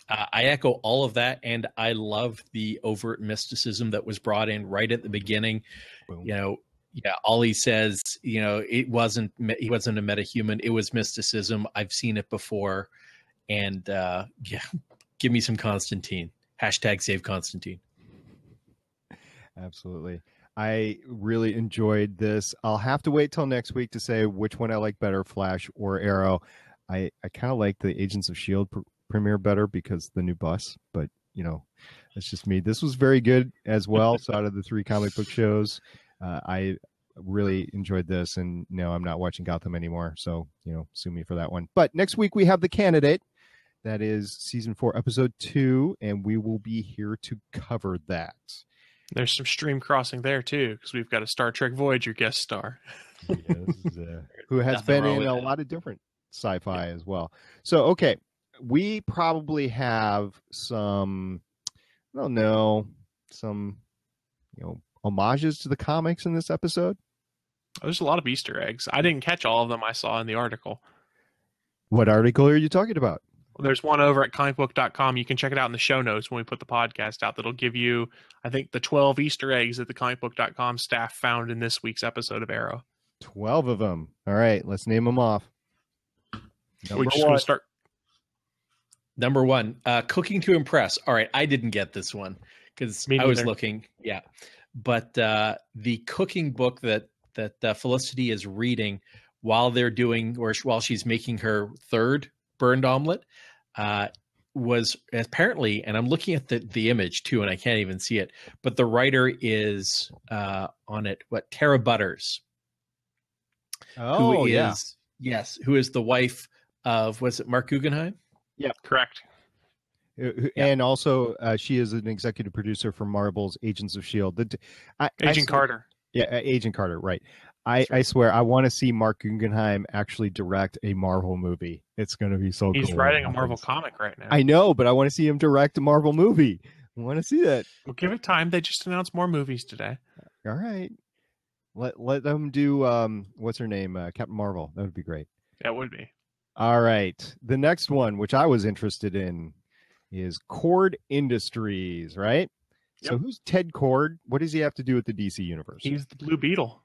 I echo all of that, and I love the overt mysticism that was brought in right at the beginning. Boom. Ollie says, he wasn't a metahuman. It was mysticism. I've seen it before. And give me some Constantine. # save Constantine. Absolutely. I really enjoyed this. I'll have to wait till next week to say which one I like better, Flash or Arrow. I kind of like the Agents of S.H.I.E.L.D. premiere better because the new bus, but that's just me. This was very good as well. So out of the 3 comic book shows, I really enjoyed this, and no, I'm not watching Gotham anymore. So, sue me for that one. But next week we have The Candidate. That is season 4, episode 2, and we will be here to cover that. There's some stream crossing there too, because we've got a Star Trek Voyager guest star. Yes, who has been in a lot of different sci-fi as well. So, okay, we probably have some, I don't know, some, homages to the comics in this episode. There's a lot of Easter eggs. I didn't catch all of them I saw in the article. What article are you talking about? Well, there's one over at comicbook.com. You can check it out in the show notes when we put the podcast out. That'll give you, I think, the 12 Easter eggs that the comicbook.com staff found in this week's episode of Arrow. 12 of them. All right, let's name them off. We just want to start. Number 1, cooking to impress. All right, I didn't get this one because I was looking. Yeah, but the cooking book that Felicity is reading while they're doing, or while she's making her 3rd burned omelet, was apparently, and I'm looking at the image too, and I can't even see it, but the writer is on it. Tara Butters? Oh, yes, who is the wife of, was it Mark Guggenheim? Yeah, correct. And also, she is an executive producer for Marvel's Agents of S.H.I.E.L.D. Agent Carter. Yeah, Agent Carter, right. I swear, I want to see Mark Guggenheim actually direct a Marvel movie. It's going to be so cool. He's writing a Marvel comic right now. I know, but I want to see him direct a Marvel movie. I want to see that. Well, give it time. They just announced more movies today. All right. Let them do, what's her name? Captain Marvel. That would be great. That would be. All right. The next one, which I was interested in, is Cord Industries, right? Yep. So who's Ted Cord? What does he have to do with the DC universe? He's the Blue Beetle.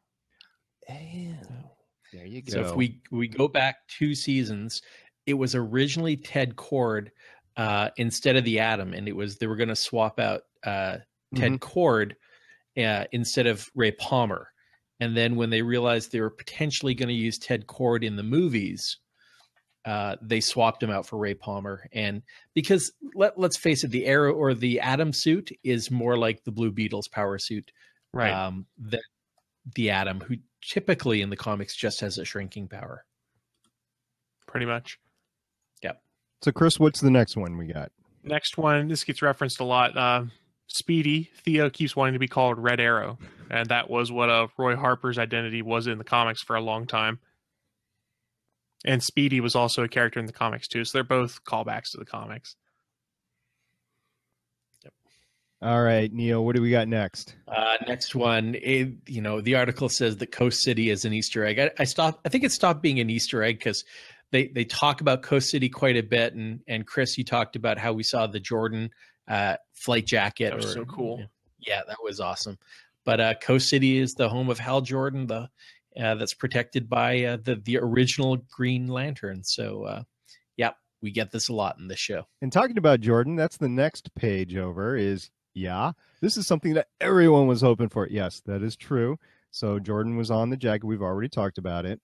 There you go. So if we go back 2 seasons, it was originally Ted Cord instead of the Atom, and they were going to swap out Ted Cord instead of Ray Palmer. And then when they realized they were potentially going to use Ted Cord in the movies, they swapped him out for Ray Palmer. And because let's face it, the Arrow or the Atom suit is more like the Blue Beetle's power suit, right? Than the Atom, who typically in the comics just has a shrinking power. Pretty much. Yep. So, Chris, what's the next one we got? Next one, this gets referenced a lot. Speedy, Thea keeps wanting to be called Red Arrow. And that was what Roy Harper's identity was in the comics for a long time. And Speedy was also a character in the comics too. So they're both callbacks to the comics. Yep. All right, Neil, what do we got next? Next one, the article says that Coast City is an Easter egg. I think it stopped being an Easter egg because they talk about Coast City quite a bit. And Chris, you talked about how we saw the Jordan flight jacket. That was so cool. Yeah, that was awesome. But Coast City is the home of Hal Jordan, that's protected by the original Green Lantern. So, we get this a lot in this show. And talking about Jordan, that's the next page over is, this is something that everyone was hoping for. Yes, that is true. So Jordan was on the jacket. We've already talked about it.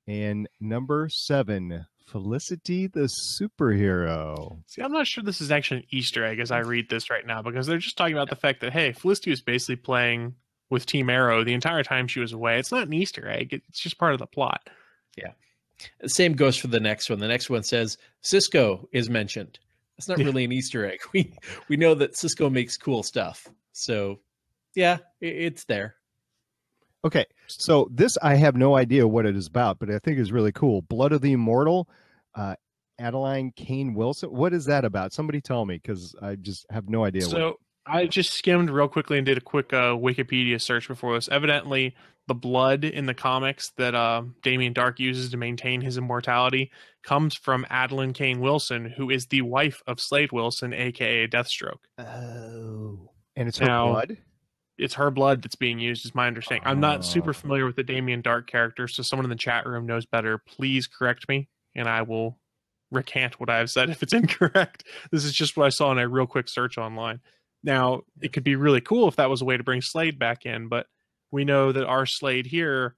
And number 7, Felicity the superhero. See, I'm not sure this is actually an Easter egg as I read this right now, because they're just talking about the fact that, hey, Felicity was basically playing with Team Arrow the entire time she was away. It's not an Easter egg. It's just part of the plot. Yeah. Same goes for the next one. The next one says Cisco is mentioned. It's not really an Easter egg. We know that Cisco makes cool stuff. So, it's there. Okay, so this I have no idea what it is about, but I think is really cool. Blood of the Immortal, Adeline Kane Wilson. What is that about? Somebody tell me, because I just have no idea. So I just skimmed real quickly and did a quick Wikipedia search before this. Evidently, the blood in the comics that Damien Dark uses to maintain his immortality comes from Adeline Kane Wilson, who is the wife of Slade Wilson, a.k.a. Deathstroke. Oh. And it's her blood? It's her blood that's being used, is my understanding. I'm not super familiar with the Damien Dark character, so someone in the chat room knows better. Please correct me, and I will recant what I have said if it's incorrect. This is just what I saw in a real quick search online. Now, it could be really cool if that was a way to bring Slade back in, but we know that our Slade here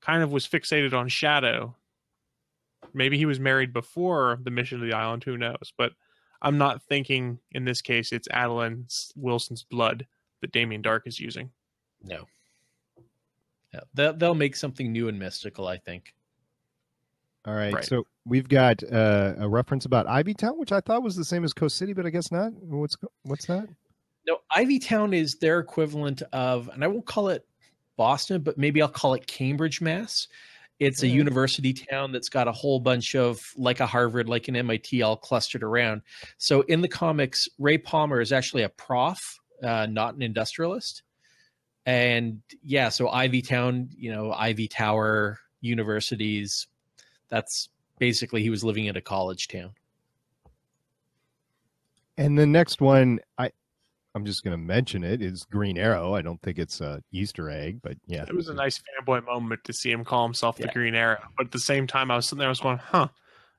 kind of was fixated on Shadow. Maybe he was married before the mission to the island, who knows? But I'm not thinking in this case it's Adeline Wilson's blood that Damien Dark is using. No. They'll make something new and mystical, I think. All right. So we've got a reference about Ivy Town, which I thought was the same as Coast City, but I guess not. What's that? No, Ivy Town is their equivalent of, and I won't call it Boston, but maybe I'll call it Cambridge, Mass. It's a university town that's got a whole bunch of, like a Harvard, like an MIT, all clustered around. So in the comics, Ray Palmer is actually a prof, not an industrialist. And yeah, so Ivy Town, Ivy Tower, universities, that's basically he was living in a college town. And the next one, I'm just going to mention it, is Green Arrow. I don't think it's an Easter egg, but yeah. It was a nice fanboy moment to see him call himself the Green Arrow. But at the same time, I was sitting there, I was going,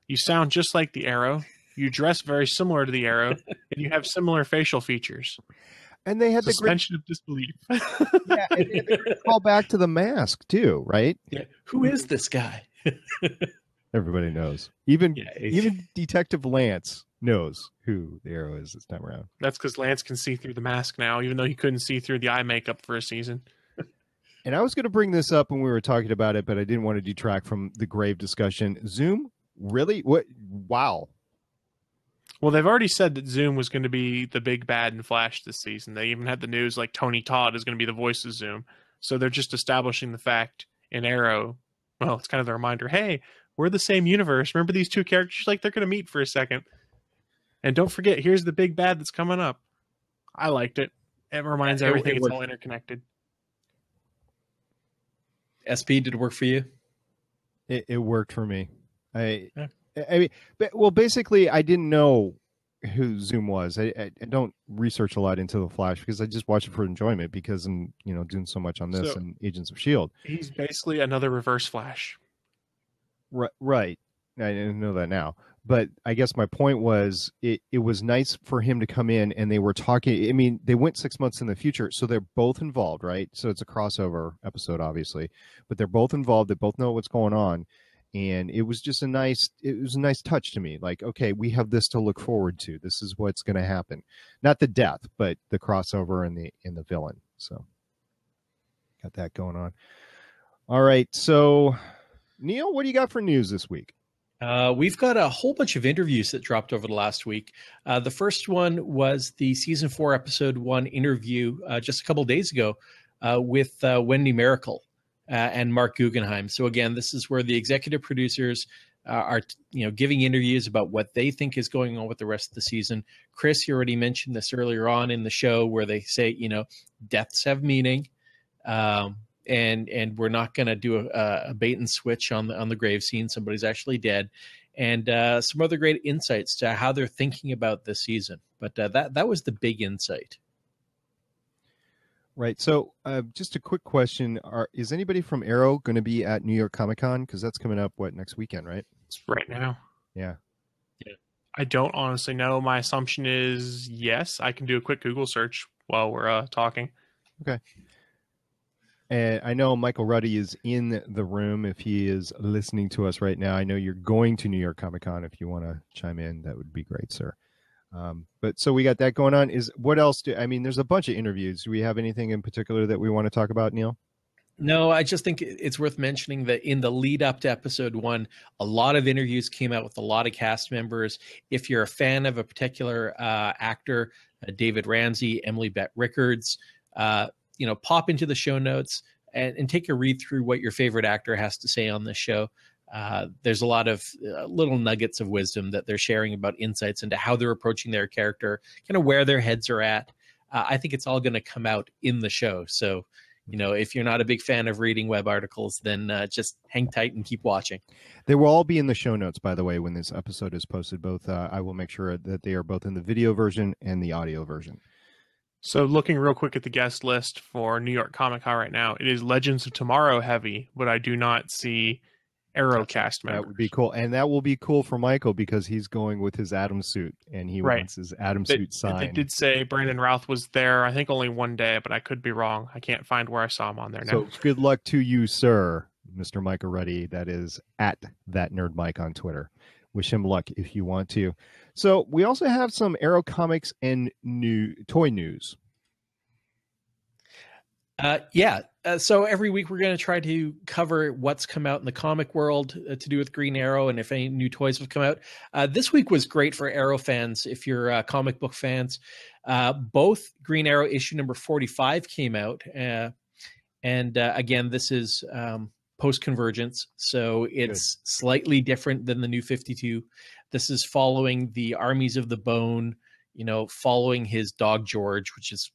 you sound just like the Arrow. You dress very similar to the Arrow, and you have similar facial features. And they had suspension of disbelief. And they had the great call back to the mask too, right? Yeah. Who is this guy? Everybody knows. Even Detective Lance knows who the Arrow is this time around. That's because Lance can see through the mask now, even though he couldn't see through the eye makeup for a season. And I was going to bring this up when we were talking about it, but I didn't want to detract from the grave discussion. Zoom? Really? What? Wow. Well, they've already said that Zoom was going to be the big bad in Flash this season. They even had the news like Tony Todd is going to be the voice of Zoom. So they're just establishing the fact in Arrow. Well, it's kind of the reminder, hey, we're the same universe. Remember these two characters? Like they're going to meet for a second. And don't forget, here's the big bad that's coming up. I liked it. It reminds everything it's all interconnected. SP, did it work for you? It worked for me. I mean, well, basically, I didn't know who Zoom was. I don't research a lot into the Flash because I just watch it for enjoyment because I'm doing so much on this and Agents of S.H.I.E.L.D. He's basically another Reverse Flash. Right. I didn't know that now. But I guess my point was it was nice for him to come in and they were talking. I mean, they went 6 months in the future, so they're both involved, right? So it's a crossover episode, obviously, but they're both involved. They both know what's going on. And it was just a nice touch to me. Like, okay, we have this to look forward to. This is what's going to happen. Not the death, but the crossover and the villain. So got that going on. All right. So Neil, what do you got for news this week? We've got a whole bunch of interviews that dropped over the last week. The first one was the season 4, episode 1 interview just a couple days ago with Wendy Miracle and Mark Guggenheim. So again, this is where the executive producers are giving interviews about what they think is going on with the rest of the season. Chris, you already mentioned this earlier on in the show where they say, deaths have meaning. And we're not going to do a bait and switch on the grave scene. Somebody's actually dead, and some other great insights to how they're thinking about this season. But that was the big insight. Right. So just a quick question. Is anybody from Arrow going to be at New York Comic Con? Because that's coming up, next weekend, right? It's right now. Yeah. I don't honestly know. My assumption is yes. I can do a quick Google search while we're talking. Okay. And I know Michael Ruddy is in the room if he is listening to us right now. I know you're going to New York Comic Con. If you want to chime in, that would be great, sir. But so we got that going on. What else there's a bunch of interviews. Do we have anything in particular that we want to talk about, Neil? No, I just think it's worth mentioning that in the lead up to episode 1, a lot of interviews came out with a lot of cast members. If you're a fan of a particular actor, David Ramsey, Emily Bett Rickards, pop into the show notes and take a read through what your favorite actor has to say on this show. There's a lot of little nuggets of wisdom that they're sharing about insights into how they're approaching their character, kind of where their heads are at. I think it's all going to come out in the show. So, if you're not a big fan of reading web articles, then just hang tight and keep watching. They will all be in the show notes, by the way, when this episode is posted. Both I will make sure that they are both in the video version and the audio version. So looking real quick at the guest list for New York Comic Con right now, it is Legends of Tomorrow heavy, but I do not see Arrow cast members. That would be cool. And that will be cool for Michael because he's going with his Atom suit and he wants his Atom suit signed. They did say Brandon Routh was there, I think only one day, but I could be wrong. I can't find where I saw him on there now. So good luck to you, sir, Mr. Michael Ruddy. That is at That Nerd Mike on Twitter. Wish him luck if you want to. So we also have some Arrow comics and toy news. So every week we're going to try to cover what's come out in the comic world to do with Green Arrow and if any new toys have come out. This week was great for Arrow fans. If you're comic book fans, both Green Arrow issue number 45 came out. Again, this is post-convergence, so it's slightly different than the New 52. This is following the Armies of the Bone, following his dog George, which is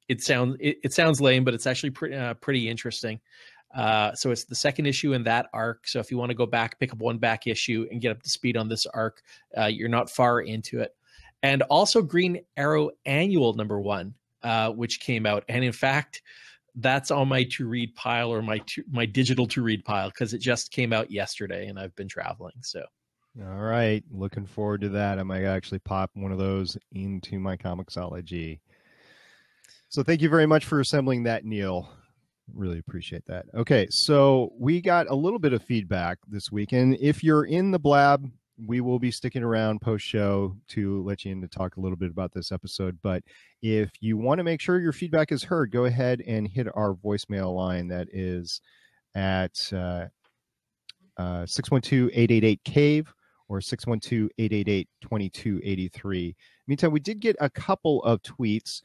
it sounds lame, but it's actually pretty interesting. So it's the second issue in that arc. So if you want to go back, pick up one back issue and get up to speed on this arc, you're not far into it. And also Green Arrow Annual number 1, which came out. And in fact, that's on my to-read pile or my digital to-read pile because it just came out yesterday and I've been traveling. So. All right. Looking forward to that. I might actually pop one of those into my Comixology. So thank you very much for assembling that, Neil. Really appreciate that. Okay, so we got a little bit of feedback this week. And if you're in the Blab, we will be sticking around post-show to let you in to talk a little bit about this episode. But if you want to make sure your feedback is heard, go ahead and hit our voicemail line that is at 612-888-CAVE or 612-888-2283. Meantime, we did get a couple of tweets.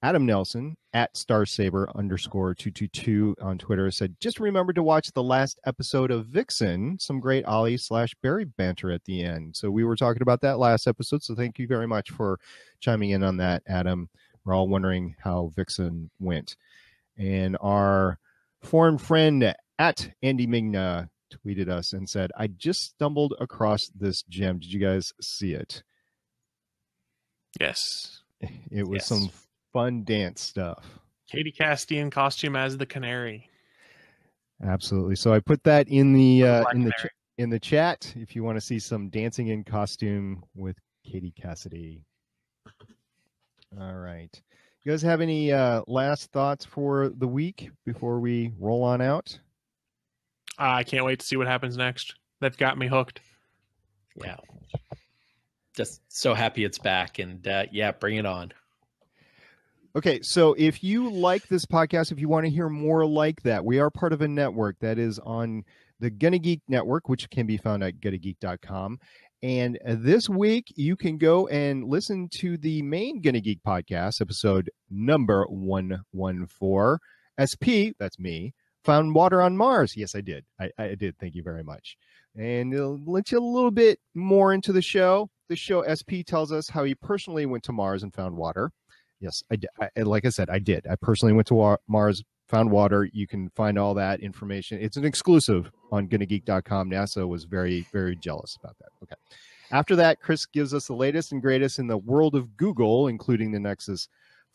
Adam Nelson at Starsaber_222 on Twitter said, just remember to watch the last episode of Vixen. Some great Ollie/Barry banter at the end. So we were talking about that last episode. So thank you very much for chiming in on that, Adam. We're all wondering how Vixen went. And our foreign friend at Andy Migna tweeted us and said, I just stumbled across this gem. Did you guys see it? Yes. It was some fun dance stuff. Katie Castian costume as the canary. Absolutely. So I put that in the chat if you want to see some dancing in costume with Katie Cassidy. All right. You guys have any last thoughts for the week before we roll on out? I can't wait to see what happens next. They've got me hooked. Yeah. Just so happy it's back and bring it on. Okay, so if you like this podcast, if you want to hear more like that, we are part of a network that is on the GonnaGeek network, which can be found at GonnaGeek.com. And this week, you can go and listen to the main GonnaGeek podcast, episode number 114. SP, that's me, found water on Mars. Yes, I did. I did. Thank you very much. And it'll let you a little bit more into the show. The show SP tells us how he personally went to Mars and found water. Yes, I did. Like I said, I did. I personally went to Mars, found water. You can find all that information. It's an exclusive on GonnaGeek.com. NASA was very, very jealous about that. Okay. After that, Chris gives us the latest and greatest in the world of Google, including the Nexus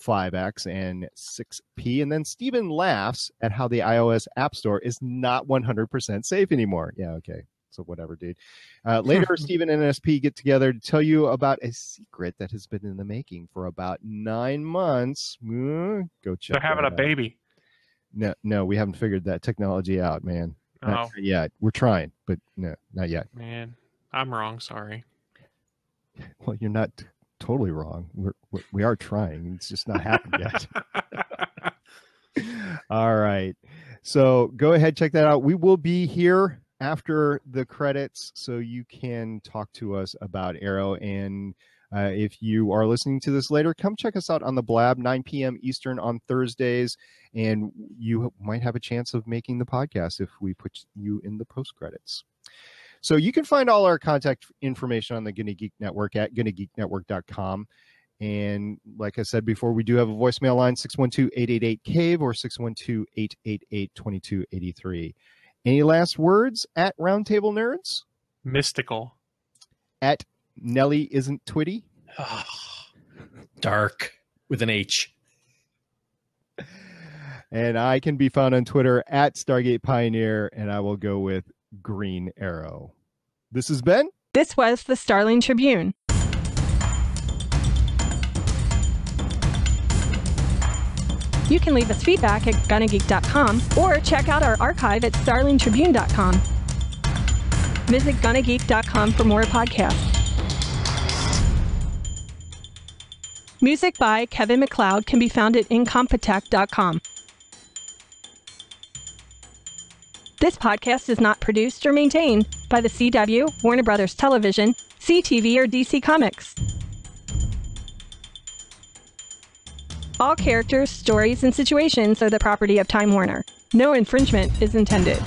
5X and 6P. And then Steven laughs at how the iOS App Store is not 100% safe anymore. Yeah, okay. So whatever, dude. Later, Steven and SP get together to tell you about a secret that has been in the making for about 9 months. Go check. They're having a baby. No, we haven't figured that technology out, man. Not yet. We're trying, but no, not yet. Man, I'm wrong. Sorry. Well, you're not totally wrong. We are trying. It's just not happened yet. All right. So go ahead, check that out. We will be here after the credits, so you can talk to us about Arrow. And if you are listening to this later, come check us out on the Blab, 9 p.m. Eastern on Thursdays, and you might have a chance of making the podcast if we put you in the post credits. So you can find all our contact information on the GonnaGeek Network at GonnaGeekNetwork.com. And like I said before, we do have a voicemail line, 612-888-CAVE or 612-888-2283. Any last words at Roundtable Nerds? Mystical. At Nelly Isn't Twitty? Dark with an H. And I can be found on Twitter at Stargate Pioneer, and I will go with Green Arrow. This has been. This was the Starling Tribune. You can leave us feedback at GonnaGeek.com or check out our archive at StarlingTribune.com. Visit GonnaGeek.com for more podcasts. Music by Kevin MacLeod can be found at Incompetech.com. This podcast is not produced or maintained by the CW, Warner Brothers Television, CTV, or DC Comics. All characters, stories, and situations are the property of Time Warner. No infringement is intended.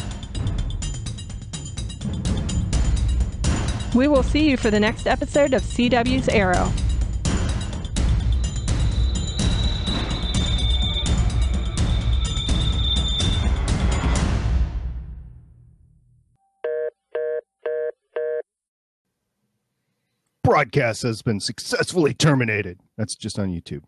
We will see you for the next episode of CW's Arrow. Broadcast has been successfully terminated. That's just on YouTube.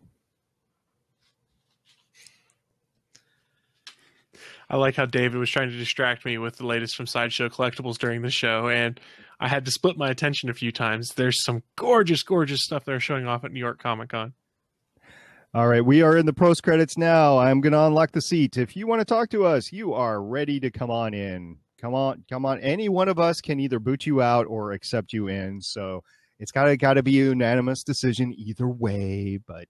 I like how David was trying to distract me with the latest from Sideshow Collectibles during the show, and I had to split my attention a few times. There's some gorgeous, gorgeous stuff they're showing off at New York Comic Con. All right, we are in the post credits now. I'm going to unlock the seat. If you want to talk to us, you are ready to come on in. Come on. Any one of us can either boot you out or accept you in. So it's got to be a unanimous decision either way. But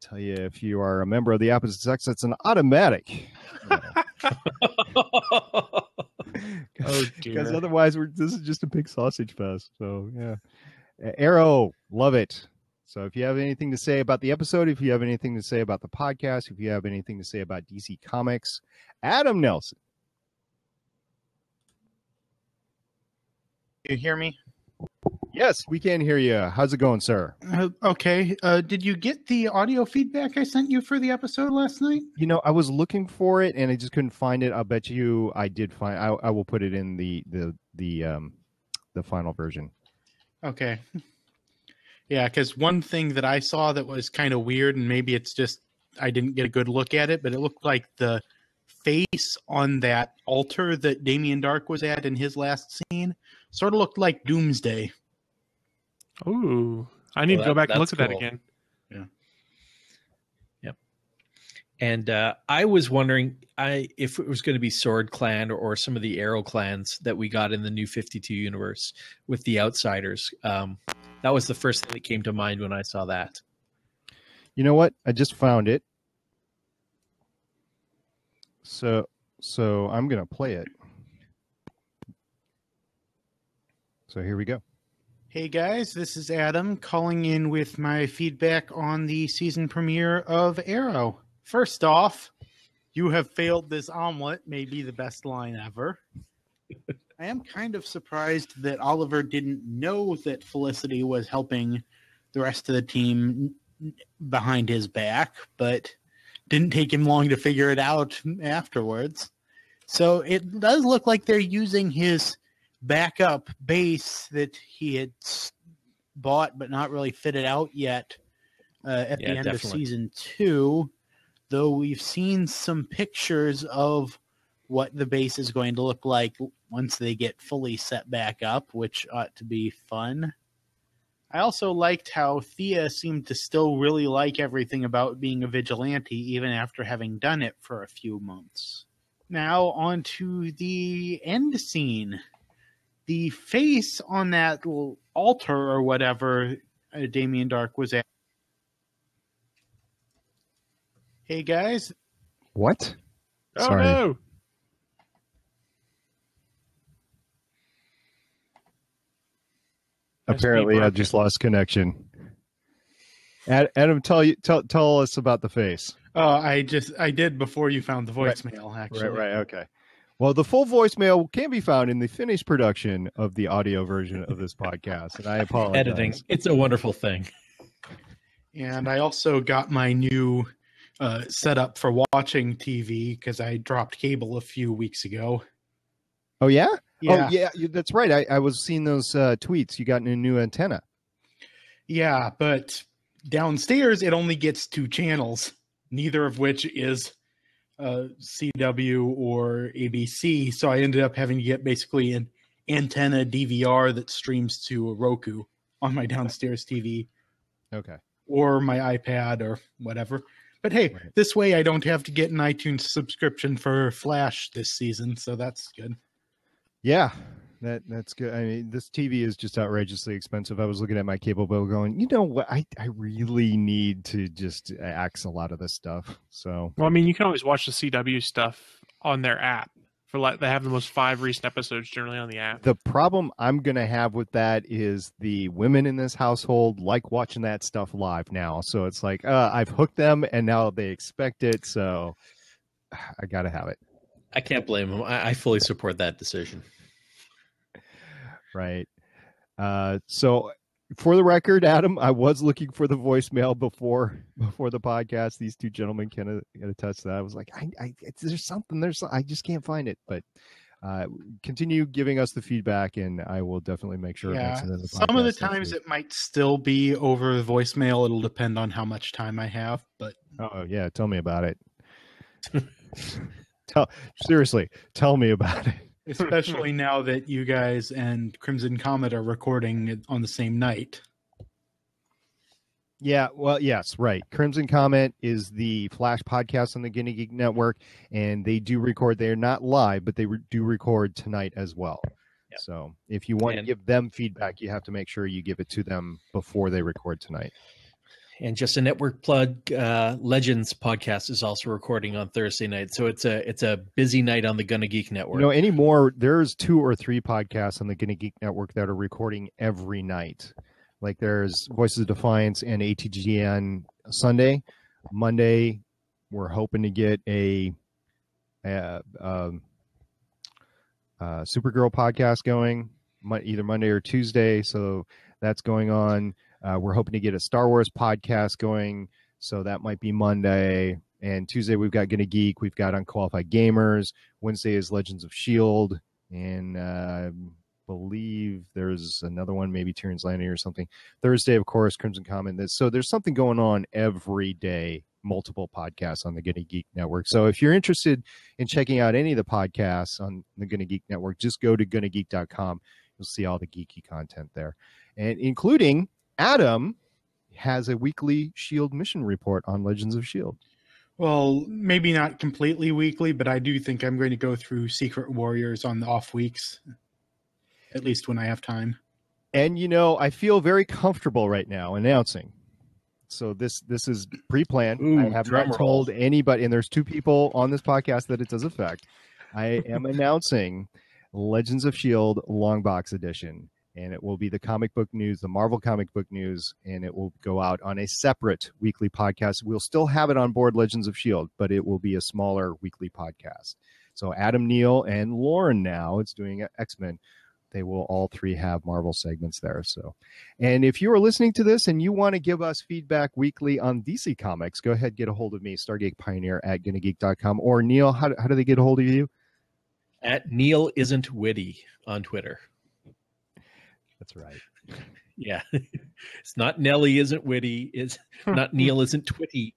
tell you, if you are a member of the opposite sex, that's an automatic. Oh dear! Because otherwise, this is just a big sausage fest. So yeah, Arrow, love it. So if you have anything to say about the episode, if you have anything to say about the podcast, if you have anything to say about DC Comics, Adam Nelson. You hear me? Yes, we can hear you. How's it going, sir? Okay. Did you get the audio feedback I sent you for the episode last night? You know, I was looking for it and I just couldn't find it. I'll bet you I did find. I will put it in the final version. Okay. Yeah, because one thing that I saw that was kind of weird, and maybe it's just I didn't get a good look at it, but it looked like the face on that altar that Damien Dark was at in his last scene sort of looked like Doomsday. Ooh, I need to go back and look at that again. Yeah. Yep. And I was wondering if it was going to be Sword Clan or some of the Arrow clans that we got in the New 52 universe with the Outsiders. That was the first thing that came to mind when I saw that. You know what? I just found it. So I'm going to play it. So here we go. Hey guys, this is Adam calling in with my feedback on the season premiere of Arrow. First off, you have failed this omelet, may be the best line ever. I am kind of surprised that Oliver didn't know that Felicity was helping the rest of the team behind his back, but didn't take him long to figure it out afterwards. So it does look like they're using his backup base that he had bought but not really fitted out yet at the end of season 2, though we've seen some pictures of what the base is going to look like once they get fully set back up, which ought to be fun. I also liked how Thea seemed to still really like everything about being a vigilante, even after having done it for a few months. Now on to the end scene. The face on that little altar or whatever Damien Dark was at. Hey guys. What? Oh Sorry. no! Apparently, I just lost connection. Adam, tell us about the face. Oh, I did before you found the voicemail, actually. Right, okay. Well, the full voicemail can be found in the finished production of the audio version of this podcast, and I apologize. Editing, it's a wonderful thing. And I also got my new setup for watching TV because I dropped cable a few weeks ago. Oh, yeah? Yeah. Oh, yeah, that's right. I was seeing those tweets. You got a new antenna. Yeah, but downstairs it only gets 2 channels, neither of which is CW or ABC, so I ended up having to get basically an antenna DVR that streams to a Roku on my downstairs TV. Okay. Or my iPad or whatever. But hey, This way I don't have to get an iTunes subscription for Flash this season, so that's good. Yeah, that's good. I mean, this TV is just outrageously expensive. I was looking at my cable bill going, you know what? I really need to just axe a lot of this stuff. So, well, I mean, you can always watch the CW stuff on their app. They have the most 5 recent episodes generally on the app. The problem I'm going to have with that is the women in this household like watching that stuff live now. So it's like, I've hooked them and now they expect it. So I got to have it. I can't blame them. I fully support that decision. Right. So for the record, Adam, I was looking for the voicemail before the podcast. These two gentlemen can attest to that. I was like, there's something, I just can't find it. But continue giving us the feedback, and I will definitely make sure it makes it in the podcast. Some of the times it might still be over voicemail. It'll depend on how much time I have. But yeah, tell me about it. Seriously, tell me about it. Especially now that you guys and Crimson Comet are recording on the same night. Yeah, well, yes, right. Crimson Comet is the Flash podcast on the GonnaGeek Network, and they do record. They're not live, but they do record tonight as well. Yep. So if you want to give them feedback, you have to make sure you give it to them before they record tonight. And just a network plug, Legends podcast is also recording on Thursday night. So it's a busy night on the GonnaGeek Network. You know, anymore, there's 2 or 3 podcasts on the GonnaGeek Network that are recording every night. Like there's Voices of Defiance and ATGN Sunday. Monday, we're hoping to get a Supergirl podcast going, either Monday or Tuesday. So that's going on. We're hoping to get a Star Wars podcast going, so that might be Monday. And Tuesday we've got GonnaGeek, we've got Unqualified Gamers. Wednesday is Legends of S.H.I.E.L.D. And I believe there's another one, maybe Tyrion's Landing or something. Thursday, of course, Crimson Comet. So there's something going on every day, multiple podcasts on the GonnaGeek Network. So if you're interested in checking out any of the podcasts on the GonnaGeek Network, just go to GonnaGeek.com. You'll see all the geeky content there, and including Adam has a weekly S.H.I.E.L.D. mission report on Legends of S.H.I.E.L.D. Well, maybe not completely weekly, but I do think I'm going to go through Secret Warriors on the off weeks, at least when I have time. And, you know, I feel very comfortable right now announcing. So this is pre-planned. I have not told anybody, and there's 2 people on this podcast that it does affect. I am announcing Legends of S.H.I.E.L.D. Long Box Edition. And it will be the comic book news, the Marvel comic book news, and it will go out on a separate weekly podcast. We'll still have it on board Legends of S.H.I.E.L.D., but it will be a smaller weekly podcast. So Adam, Neil, and Lauren now, it's doing X-Men. They will all 3 have Marvel segments there. So, and if you are listening to this and you want to give us feedback weekly on DC Comics, go ahead, get a hold of me, StargatePioneer@GonnaGeek.com. Or Neil, how do they get a hold of you? At Neil Isn't Witty on Twitter. That's right. Yeah. It's not Nelly Isn't Witty. It's not Neil Isn't Twitty.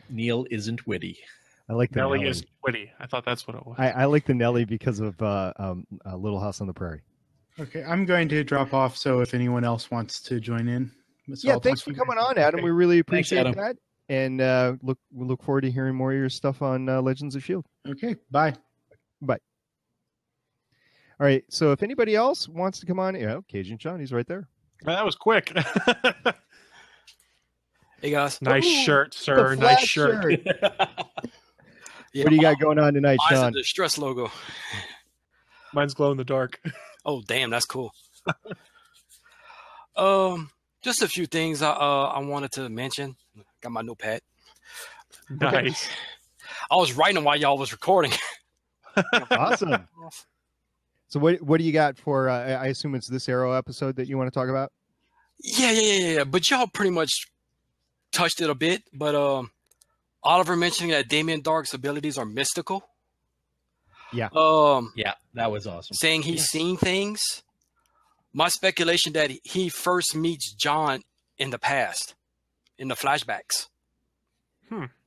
Neil Isn't Witty. I like the Nelly Isn't Witty. I thought that's what it was. I like the Nelly because of Little House on the Prairie. Okay, I'm going to drop off, so if anyone else wants to join in. Yeah, thanks for coming on, Adam. Okay. We really appreciate that. And we look forward to hearing more of your stuff on Legends of S.H.I.E.L.D. Okay, bye. Bye. All right, so if anybody else wants to come on, Cajun Sean, he's right there. That was quick. Hey, guys. Nice shirt, sir. Nice shirt. Yeah, what do you got going on tonight, Sean? Mine's the Distress logo. Mine's glow in the dark. Oh, damn, that's cool. Just a few things I wanted to mention. Got my notepad. Nice. I was writing while y'all was recording. Awesome. So what do you got for, I assume it's this Arrow episode that you want to talk about? Yeah. But y'all pretty much touched it a bit. But Oliver mentioning that Damien Dark's abilities are mystical. Yeah. Yeah, that was awesome. Saying he's seen things. My speculation that he first meets John in the past, in the flashbacks.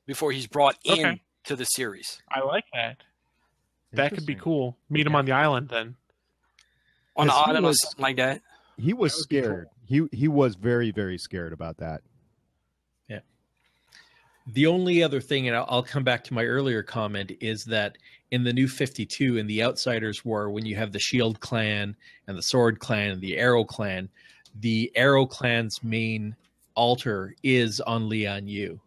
Before he's brought in to the series. I like that. That could be cool. Meet him on the island then. On the island or something like that. He was scared. Cool. He was very, very scared about that. Yeah. The only other thing, and I'll come back to my earlier comment, is that in the New 52, in the Outsiders War, when you have the Shield clan and the Sword clan and the Arrow clan, the Arrow clan's main altar is on Lian Yu.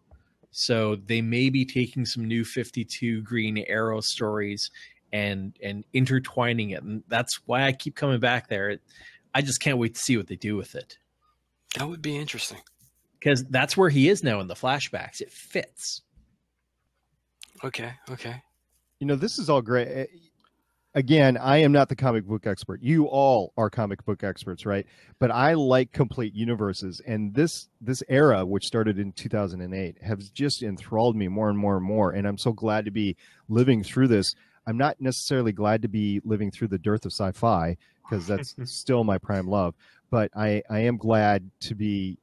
So they may be taking some New 52 Green Arrow stories and intertwining it. And that's why I keep coming back there. I just can't wait to see what they do with it. That would be interesting. Because that's where he is now in the flashbacks. It fits. Okay. You know, this is all great. Again, I am not the comic book expert. You all are comic book experts, right? But I like complete universes. And this era, which started in 2008, has just enthralled me more and more and more. And I'm so glad to be living through this. I'm not necessarily glad to be living through the dearth of sci-fi, because that's still my prime love. But I am glad to be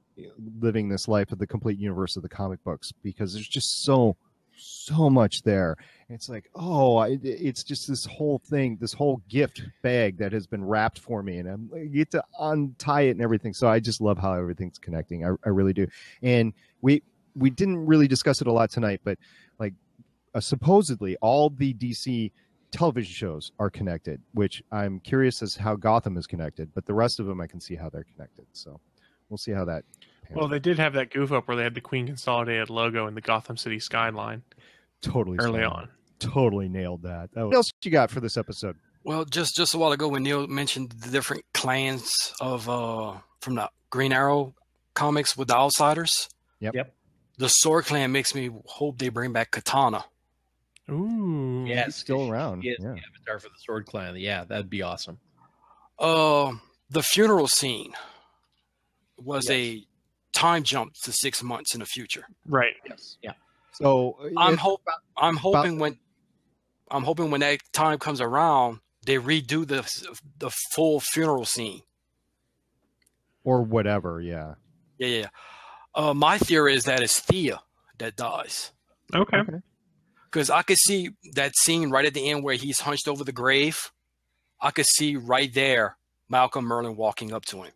living this life of the complete universe of the comic books, because there's just so much there. It's like, it's just this whole thing, this whole gift bag that has been wrapped for me, and I get to untie it and everything. So I just love how everything's connecting. I really do. And we didn't really discuss it a lot tonight, but like supposedly all the DC television shows are connected, which I'm curious as how Gotham is connected, but the rest of them I can see how they're connected. So we'll see how that pans out. They did have that goof up where they had the Queen Consolidated logo in the Gotham City skyline. Totally early on. Totally nailed that. What else you got for this episode? Well, just a while ago when Neil mentioned the different clans of from the Green Arrow comics with the Outsiders. Yep. The Sword clan makes me hope they bring back Katana. Ooh. Yeah, He's still around. He is the avatar for the Sword clan. Yeah, that'd be awesome. The funeral scene was a time jump to 6 months in the future. Right. Yes. Yeah. So I'm hoping when that time comes around, they redo the full funeral scene or whatever. Yeah. My theory is that it's Thea that dies. Okay. Because I could see that scene right at the end where he's hunched over the grave. I could see right there Malcolm Merlin walking up to him.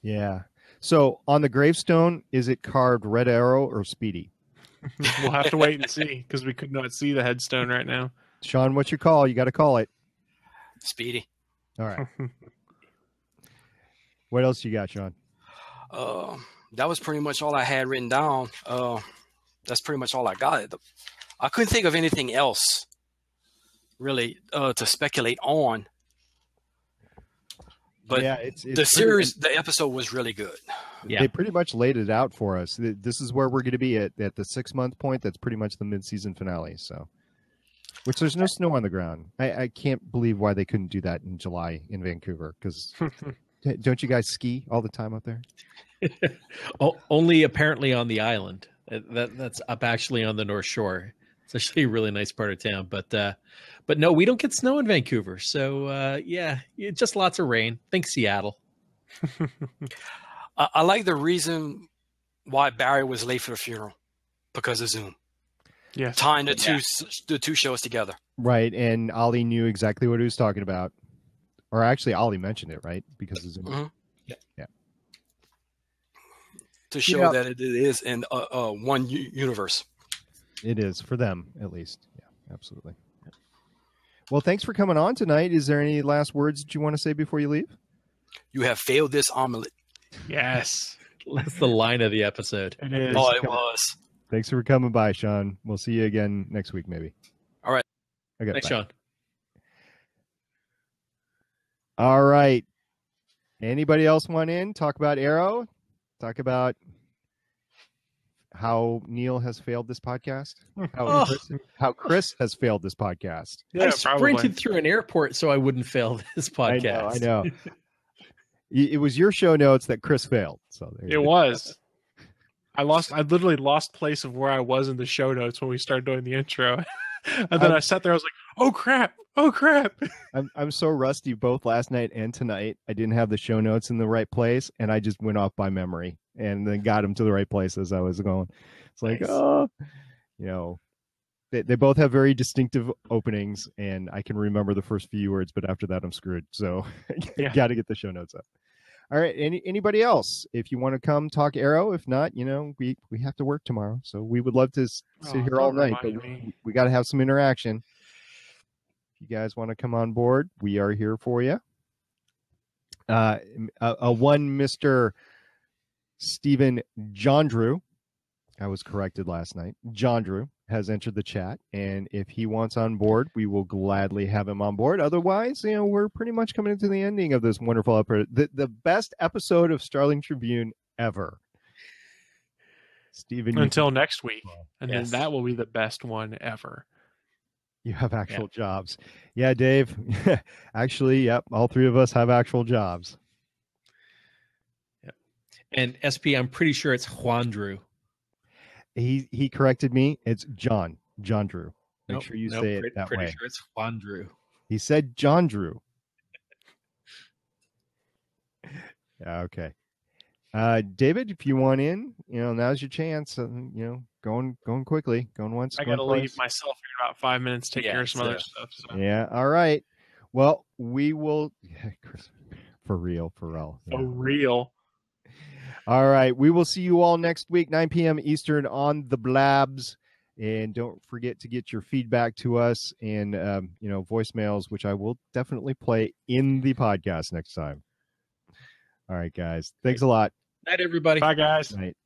Yeah. So on the gravestone, is it carved Red Arrow or Speedy? We'll have to wait and see, because we could not see the headstone right now. Sean, what's your call? You got to call it. Speedy. All right. What else you got, Sean? That was pretty much all I had written down. That's pretty much all I got. I couldn't think of anything else really to speculate on. But yeah, it's the series, the episode was really good. Yeah. They pretty much laid it out for us. This is where we're going to be at the 6 month point. That's pretty much the mid-season finale. So, which there's no snow on the ground. I can't believe why they couldn't do that in July in Vancouver. Because don't you guys ski all the time up there? Only apparently on the island. That's up actually on the North Shore. It's actually a really nice part of town. But no, we don't get snow in Vancouver. So just lots of rain. Think Seattle. I like the reason why Barry was late for the funeral, because of Zoom. Yes. Tying the two shows together. Right, and Ollie knew exactly what he was talking about. Or actually, Ollie mentioned it, right? Because of Zoom. Mm-hmm. Yeah. To show that it is in one universe. It is, for them, at least. Yeah, absolutely. Well, thanks for coming on tonight. Is there any last words that you want to say before you leave? You have failed this omelet. Yes. That's the line of the episode. It is. Oh, it was. Thanks for coming by, Sean. We'll see you again next week, maybe. All right. Okay, thanks, bye. Sean. All right. Anybody else want in? Talk about Arrow? Talk about how Neil has failed this podcast? How Chris has failed this podcast? Yeah, I sprinted through an airport so I wouldn't fail this podcast. I know. It was your show notes that Chris failed. So it was. I literally lost place of where I was in the show notes when we started doing the intro. And then I sat there, I was like, oh crap. I'm so rusty both last night and tonight. I didn't have the show notes in the right place, and I just went off by memory and then got them to the right place as I was going. It's like, nice. They both have very distinctive openings, and I can remember the first few words, but after that I'm screwed. So got to get the show notes up. All right. Anybody else? If you want to come talk Arrow, if not, we have to work tomorrow, so we would love to sit here all night. But we got to have some interaction. If you guys want to come on board, we are here for you. One Mr. Stephen John Drew, I was corrected last night. John Drew has entered the chat, and if he wants on board, we will gladly have him on board. Otherwise, we're pretty much coming into the ending of this wonderful episode, the best episode of Starling Tribune ever. Stephen, until next week, and then that will be the best one ever. You have actual jobs. Yeah, Dave. Actually, yep. All three of us have actual jobs. Yep. And SP, I'm pretty sure it's Juan Drew. He corrected me. It's John Drew. Make sure you say it that way. Pretty sure it's Juan Drew. He said John Drew. Yeah, okay. David, if you want in, now's your chance. Going quickly, going once. I got to leave myself in about 5 minutes, take care of some other stuff. So. Yeah. All right. Well, we will. For real. Yeah. For real. All right. We will see you all next week, 9 p.m. Eastern on the Blabs. And don't forget to get your feedback to us and, voicemails, which I will definitely play in the podcast next time. All right, guys. Thanks a lot. Night, everybody. Bye, guys. Night.